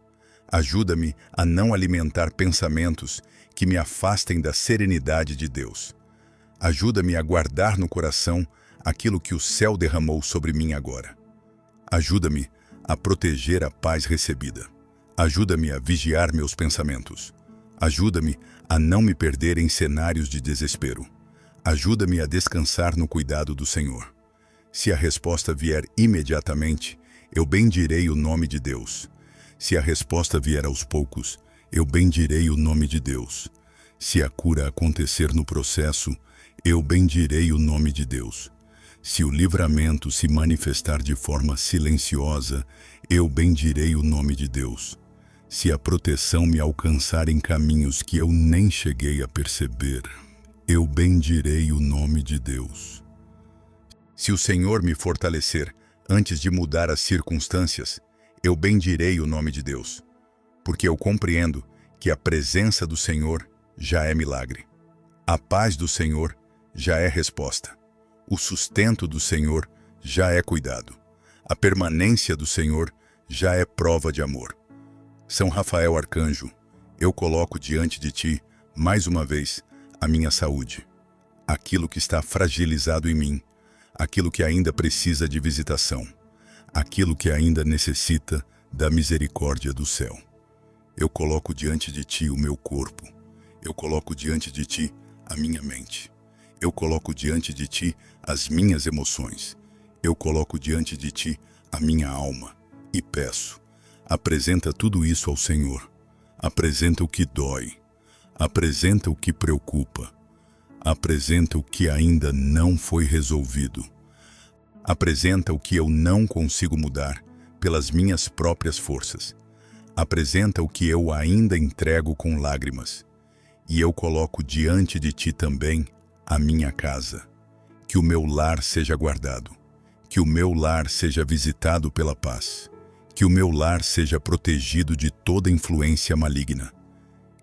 Ajuda-me a não alimentar pensamentos que me afastem da serenidade de Deus. Ajuda-me a guardar no coração aquilo que o céu derramou sobre mim agora. Ajuda-me a proteger a paz recebida. Ajuda-me a vigiar meus pensamentos. Ajuda-me a não me perder em cenários de desespero. Ajuda-me a descansar no cuidado do Senhor. Se a resposta vier imediatamente, eu bendirei o nome de Deus. Se a resposta vier aos poucos, eu bendirei o nome de Deus. Se a cura acontecer no processo, eu bendirei o nome de Deus. Se o livramento se manifestar de forma silenciosa, eu bendirei o nome de Deus. Se a proteção me alcançar em caminhos que eu nem cheguei a perceber, eu bendirei o nome de Deus. Se o Senhor me fortalecer antes de mudar as circunstâncias, Eu bendirei o nome de Deus, porque eu compreendo que a presença do Senhor já é milagre. A paz do Senhor já é resposta. O sustento do Senhor já é cuidado. A permanência do Senhor já é prova de amor. São Rafael Arcanjo, eu coloco diante de ti, mais uma vez, a minha saúde. Aquilo que está fragilizado em mim, aquilo que ainda precisa de visitação, aquilo que ainda necessita da misericórdia do céu. Eu coloco diante de ti o meu corpo, eu coloco diante de ti a minha mente, eu coloco diante de ti as minhas emoções, eu coloco diante de ti a minha alma e peço, apresenta tudo isso ao Senhor, apresenta o que dói, apresenta o que preocupa, apresenta o que ainda não foi resolvido, apresenta o que eu não consigo mudar pelas minhas próprias forças, apresenta o que eu ainda entrego com lágrimas, e eu coloco diante de ti também a minha casa, que o meu lar seja guardado, que o meu lar seja visitado pela paz, que o meu lar seja protegido de toda influência maligna,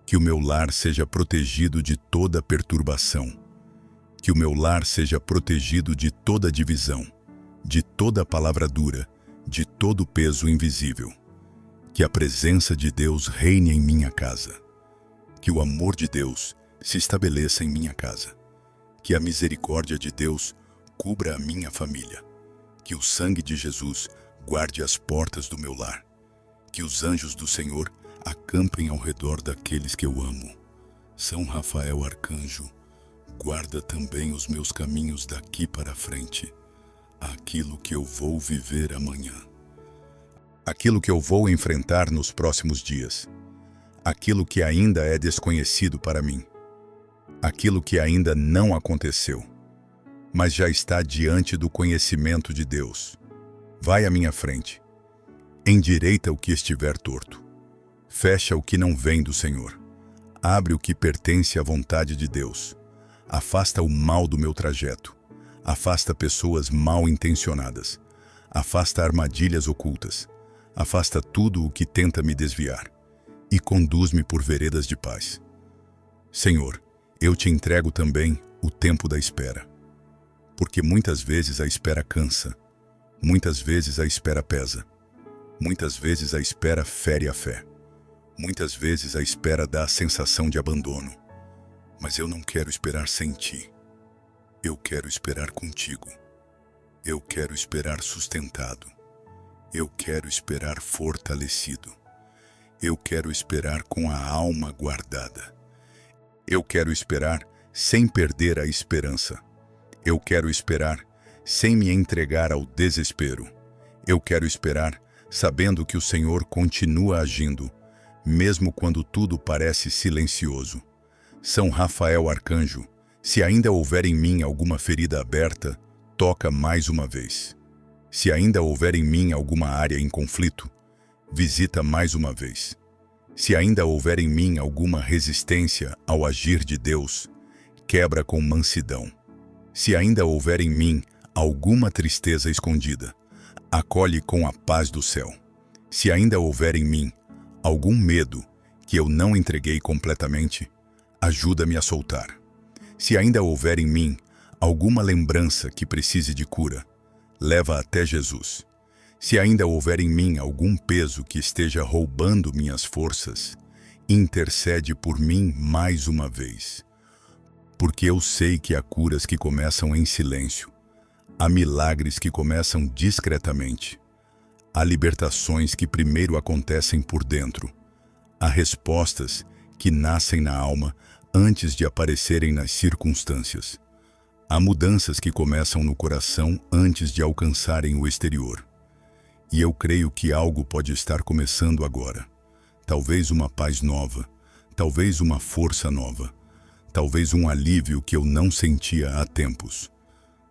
que o meu lar seja protegido de toda perturbação, que o meu lar seja protegido de toda divisão, de toda palavra dura, de todo peso invisível, que a presença de Deus reine em minha casa, que o amor de Deus se estabeleça em minha casa, que a misericórdia de Deus cubra a minha família, que o sangue de Jesus guarde as portas do meu lar, que os anjos do Senhor acampem ao redor daqueles que eu amo. São Rafael Arcanjo, guarda também os meus caminhos daqui para frente, aquilo que eu vou viver amanhã, aquilo que eu vou enfrentar nos próximos dias, aquilo que ainda é desconhecido para mim, aquilo que ainda não aconteceu, mas já está diante do conhecimento de Deus. Vai à minha frente, endireita o que estiver torto, fecha o que não vem do Senhor, abre o que pertence à vontade de Deus, afasta o mal do meu trajeto, afasta pessoas mal intencionadas, afasta armadilhas ocultas, afasta tudo o que tenta me desviar e conduz-me por veredas de paz. Senhor, eu te entrego também o tempo da espera, porque muitas vezes a espera cansa, muitas vezes a espera pesa, muitas vezes a espera fere a fé, muitas vezes a espera dá a sensação de abandono, mas eu não quero esperar sem ti. Eu quero esperar contigo. Eu quero esperar sustentado. Eu quero esperar fortalecido. Eu quero esperar com a alma guardada. Eu quero esperar sem perder a esperança. Eu quero esperar sem me entregar ao desespero. Eu quero esperar sabendo que o Senhor continua agindo, mesmo quando tudo parece silencioso. São Rafael Arcanjo, se ainda houver em mim alguma ferida aberta, toca mais uma vez. Se ainda houver em mim alguma área em conflito, visita mais uma vez. Se ainda houver em mim alguma resistência ao agir de Deus, quebra com mansidão. Se ainda houver em mim alguma tristeza escondida, acolhe com a paz do céu. Se ainda houver em mim algum medo que eu não entreguei completamente, ajuda-me a soltar. Se ainda houver em mim alguma lembrança que precise de cura, leva até Jesus. Se ainda houver em mim algum peso que esteja roubando minhas forças, intercede por mim mais uma vez. Porque eu sei que há curas que começam em silêncio, há milagres que começam discretamente, há libertações que primeiro acontecem por dentro, há respostas que nascem na alma antes de aparecerem nas circunstâncias. Há mudanças que começam no coração antes de alcançarem o exterior. E eu creio que algo pode estar começando agora. Talvez uma paz nova, talvez uma força nova, talvez um alívio que eu não sentia há tempos.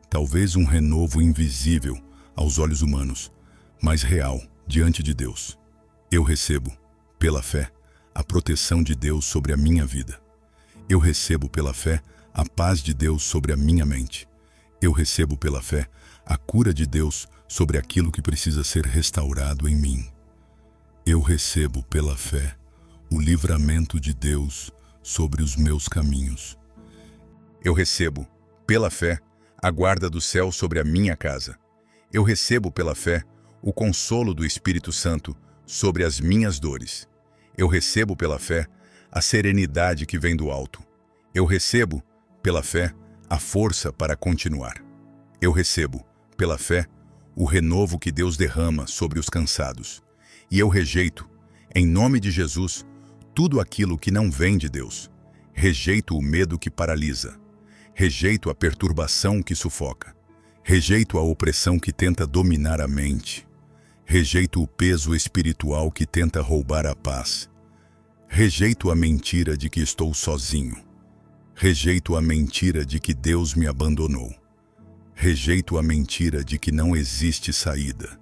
Talvez um renovo invisível aos olhos humanos, mas real diante de Deus. Eu recebo, pela fé, a proteção de Deus sobre a minha vida. Eu recebo pela fé a paz de Deus sobre a minha mente. Eu recebo pela fé a cura de Deus sobre aquilo que precisa ser restaurado em mim. Eu recebo pela fé o livramento de Deus sobre os meus caminhos. Eu recebo, pela fé, a guarda do céu sobre a minha casa. Eu recebo pela fé o consolo do Espírito Santo sobre as minhas dores. Eu recebo pela fé a serenidade que vem do alto. Eu recebo, pela fé, a força para continuar. Eu recebo, pela fé, o renovo que Deus derrama sobre os cansados. E eu rejeito, em nome de Jesus, tudo aquilo que não vem de Deus. Rejeito o medo que paralisa. Rejeito a perturbação que sufoca. Rejeito a opressão que tenta dominar a mente. Rejeito o peso espiritual que tenta roubar a paz. Rejeito a mentira de que estou sozinho. Rejeito a mentira de que Deus me abandonou. Rejeito a mentira de que não existe saída.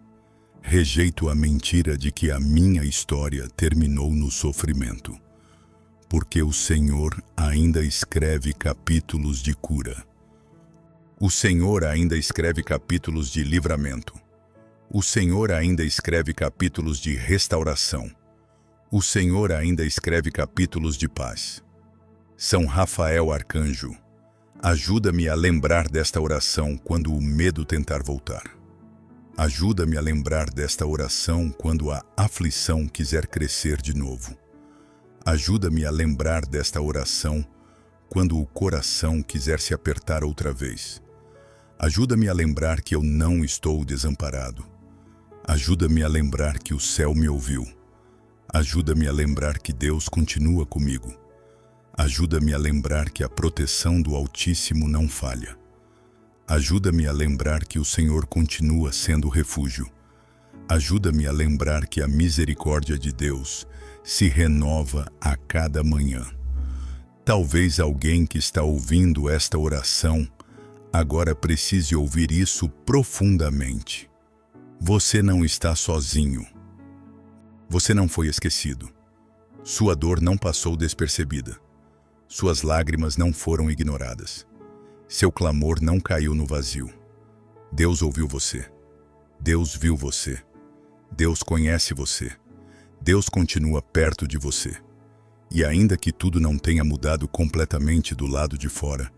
Rejeito a mentira de que a minha história terminou no sofrimento. Porque o Senhor ainda escreve capítulos de cura. O Senhor ainda escreve capítulos de livramento. O Senhor ainda escreve capítulos de restauração. O Senhor ainda escreve capítulos de paz. São Rafael Arcanjo, ajuda-me a lembrar desta oração quando o medo tentar voltar. Ajuda-me a lembrar desta oração quando a aflição quiser crescer de novo. Ajuda-me a lembrar desta oração quando o coração quiser se apertar outra vez. Ajuda-me a lembrar que eu não estou desamparado. Ajuda-me a lembrar que o céu me ouviu. Ajuda-me a lembrar que Deus continua comigo. Ajuda-me a lembrar que a proteção do Altíssimo não falha. Ajuda-me a lembrar que o Senhor continua sendo refúgio. Ajuda-me a lembrar que a misericórdia de Deus se renova a cada manhã. Talvez alguém que está ouvindo esta oração agora precise ouvir isso profundamente. Você não está sozinho. Você não foi esquecido. Sua dor não passou despercebida. Suas lágrimas não foram ignoradas. Seu clamor não caiu no vazio. Deus ouviu você. Deus viu você. Deus conhece você. Deus continua perto de você. E ainda que tudo não tenha mudado completamente do lado de fora,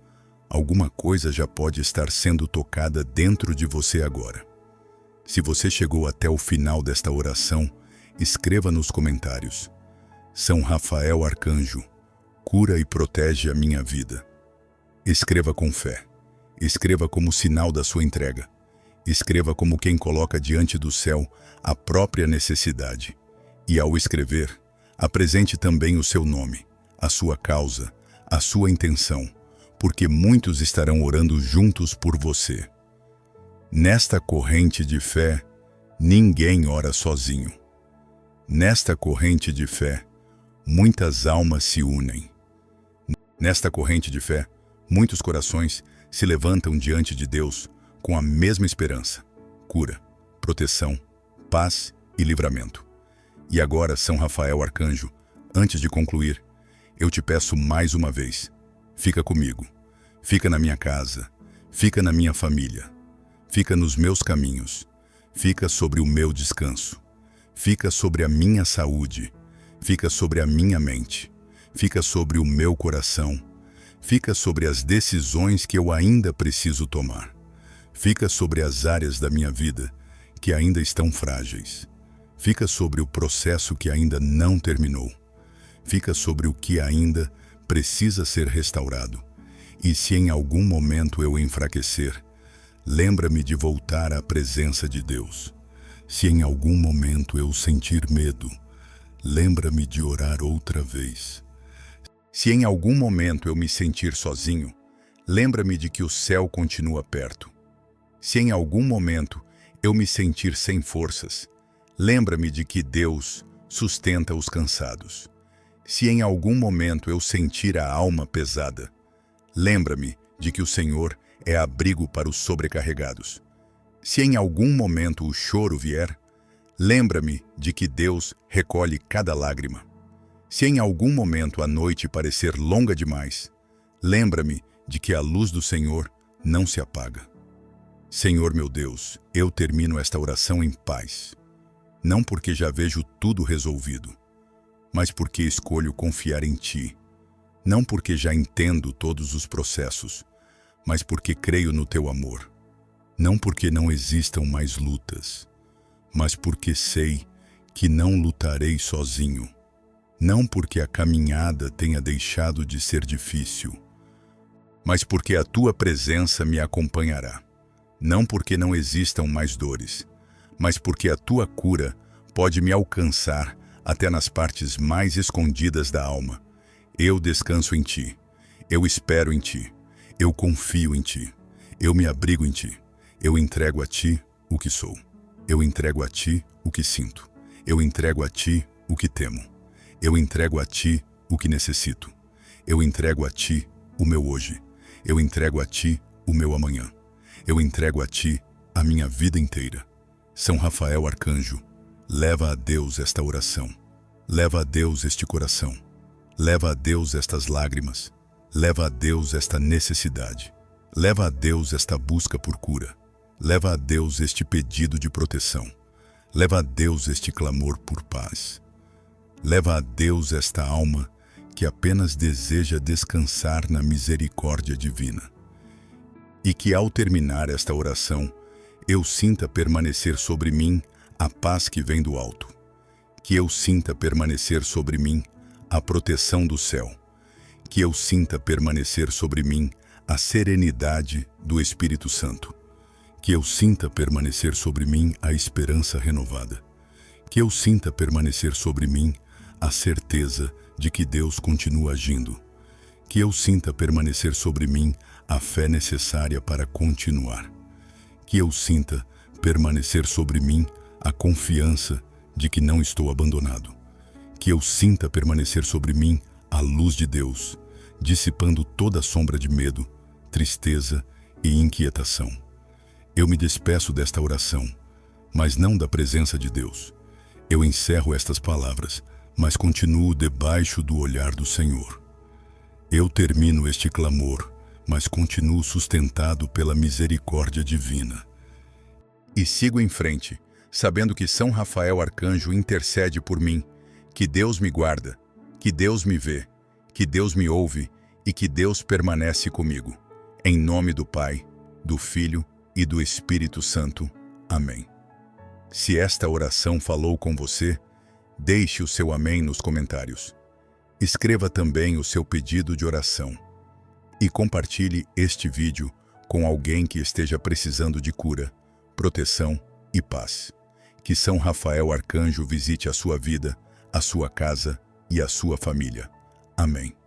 alguma coisa já pode estar sendo tocada dentro de você agora. Se você chegou até o final desta oração, escreva nos comentários: São Rafael Arcanjo, cura e protege a minha vida. Escreva com fé. Escreva como sinal da sua entrega. Escreva como quem coloca diante do céu a própria necessidade. E ao escrever, apresente também o seu nome, a sua causa, a sua intenção, porque muitos estarão orando juntos por você. Nesta corrente de fé, ninguém ora sozinho. Nesta corrente de fé, muitas almas se unem. Nesta corrente de fé, muitos corações se levantam diante de Deus com a mesma esperança, cura, proteção, paz e livramento. E agora, São Rafael Arcanjo, antes de concluir, eu te peço mais uma vez, fica comigo, fica na minha casa, fica na minha família, fica nos meus caminhos, fica sobre o meu descanso, fica sobre a minha saúde, fica sobre a minha mente, fica sobre o meu coração, fica sobre as decisões que eu ainda preciso tomar, fica sobre as áreas da minha vida que ainda estão frágeis, fica sobre o processo que ainda não terminou, fica sobre o que ainda precisa ser restaurado. E se em algum momento eu enfraquecer, lembra-me de voltar à presença de Deus. Se em algum momento eu sentir medo, lembra-me de orar outra vez. Se em algum momento eu me sentir sozinho, lembra-me de que o céu continua perto. Se em algum momento eu me sentir sem forças, lembra-me de que Deus sustenta os cansados. Se em algum momento eu sentir a alma pesada, lembra-me de que o Senhor é abrigo para os sobrecarregados. Se em algum momento o choro vier, lembra-me de que Deus recolhe cada lágrima. Se em algum momento a noite parecer longa demais, lembra-me de que a luz do Senhor não se apaga. Senhor meu Deus, eu termino esta oração em paz. não porque já vejo tudo resolvido, mas porque escolho confiar em Ti, não porque já entendo todos os processos, mas porque creio no Teu amor, não porque não existam mais lutas, mas porque sei que não lutarei sozinho, não porque a caminhada tenha deixado de ser difícil, mas porque a Tua presença me acompanhará, não porque não existam mais dores, mas porque a Tua cura pode me alcançar até nas partes mais escondidas da alma. Eu descanso em Ti, eu espero em Ti, eu confio em Ti, eu me abrigo em Ti, eu entrego a Ti o que sou, eu entrego a Ti o que sinto, eu entrego a Ti o que temo, eu entrego a Ti o que necessito, eu entrego a Ti o meu hoje, eu entrego a Ti o meu amanhã, eu entrego a Ti a minha vida inteira. São Rafael Arcanjo, leva a Deus esta oração, leva a Deus este coração, leva a Deus estas lágrimas, leva a Deus esta necessidade, leva a Deus esta busca por cura, leva a Deus este pedido de proteção, leva a Deus este clamor por paz, leva a Deus esta alma que apenas deseja descansar na misericórdia divina. E que ao terminar esta oração, eu sinta permanecer sobre mim a paz que vem do alto, que eu sinta permanecer sobre mim a proteção do céu, que eu sinta permanecer sobre mim a serenidade do Espírito Santo, que eu sinta permanecer sobre mim a esperança renovada, que eu sinta permanecer sobre mim a certeza de que Deus continua agindo, que eu sinta permanecer sobre mim a fé necessária para continuar, que eu sinta permanecer sobre mim a confiança de que não estou abandonado, que eu sinta permanecer sobre mim a luz de Deus, dissipando toda sombra de medo, tristeza e inquietação. Eu me despeço desta oração, mas não da presença de Deus. Eu encerro estas palavras, mas continuo debaixo do olhar do Senhor. Eu termino este clamor, mas continuo sustentado pela misericórdia divina. E sigo em frente, sabendo que São Rafael Arcanjo intercede por mim, que Deus me guarda, que Deus me vê, que Deus me ouve e que Deus permanece comigo. Em nome do Pai, do Filho e do Espírito Santo. Amém. Se esta oração falou com você, deixe o seu amém nos comentários. Escreva também o seu pedido de oração. E compartilhe este vídeo com alguém que esteja precisando de cura, proteção e paz. Que São Rafael Arcanjo visite a sua vida, a sua casa e a sua família. Amém.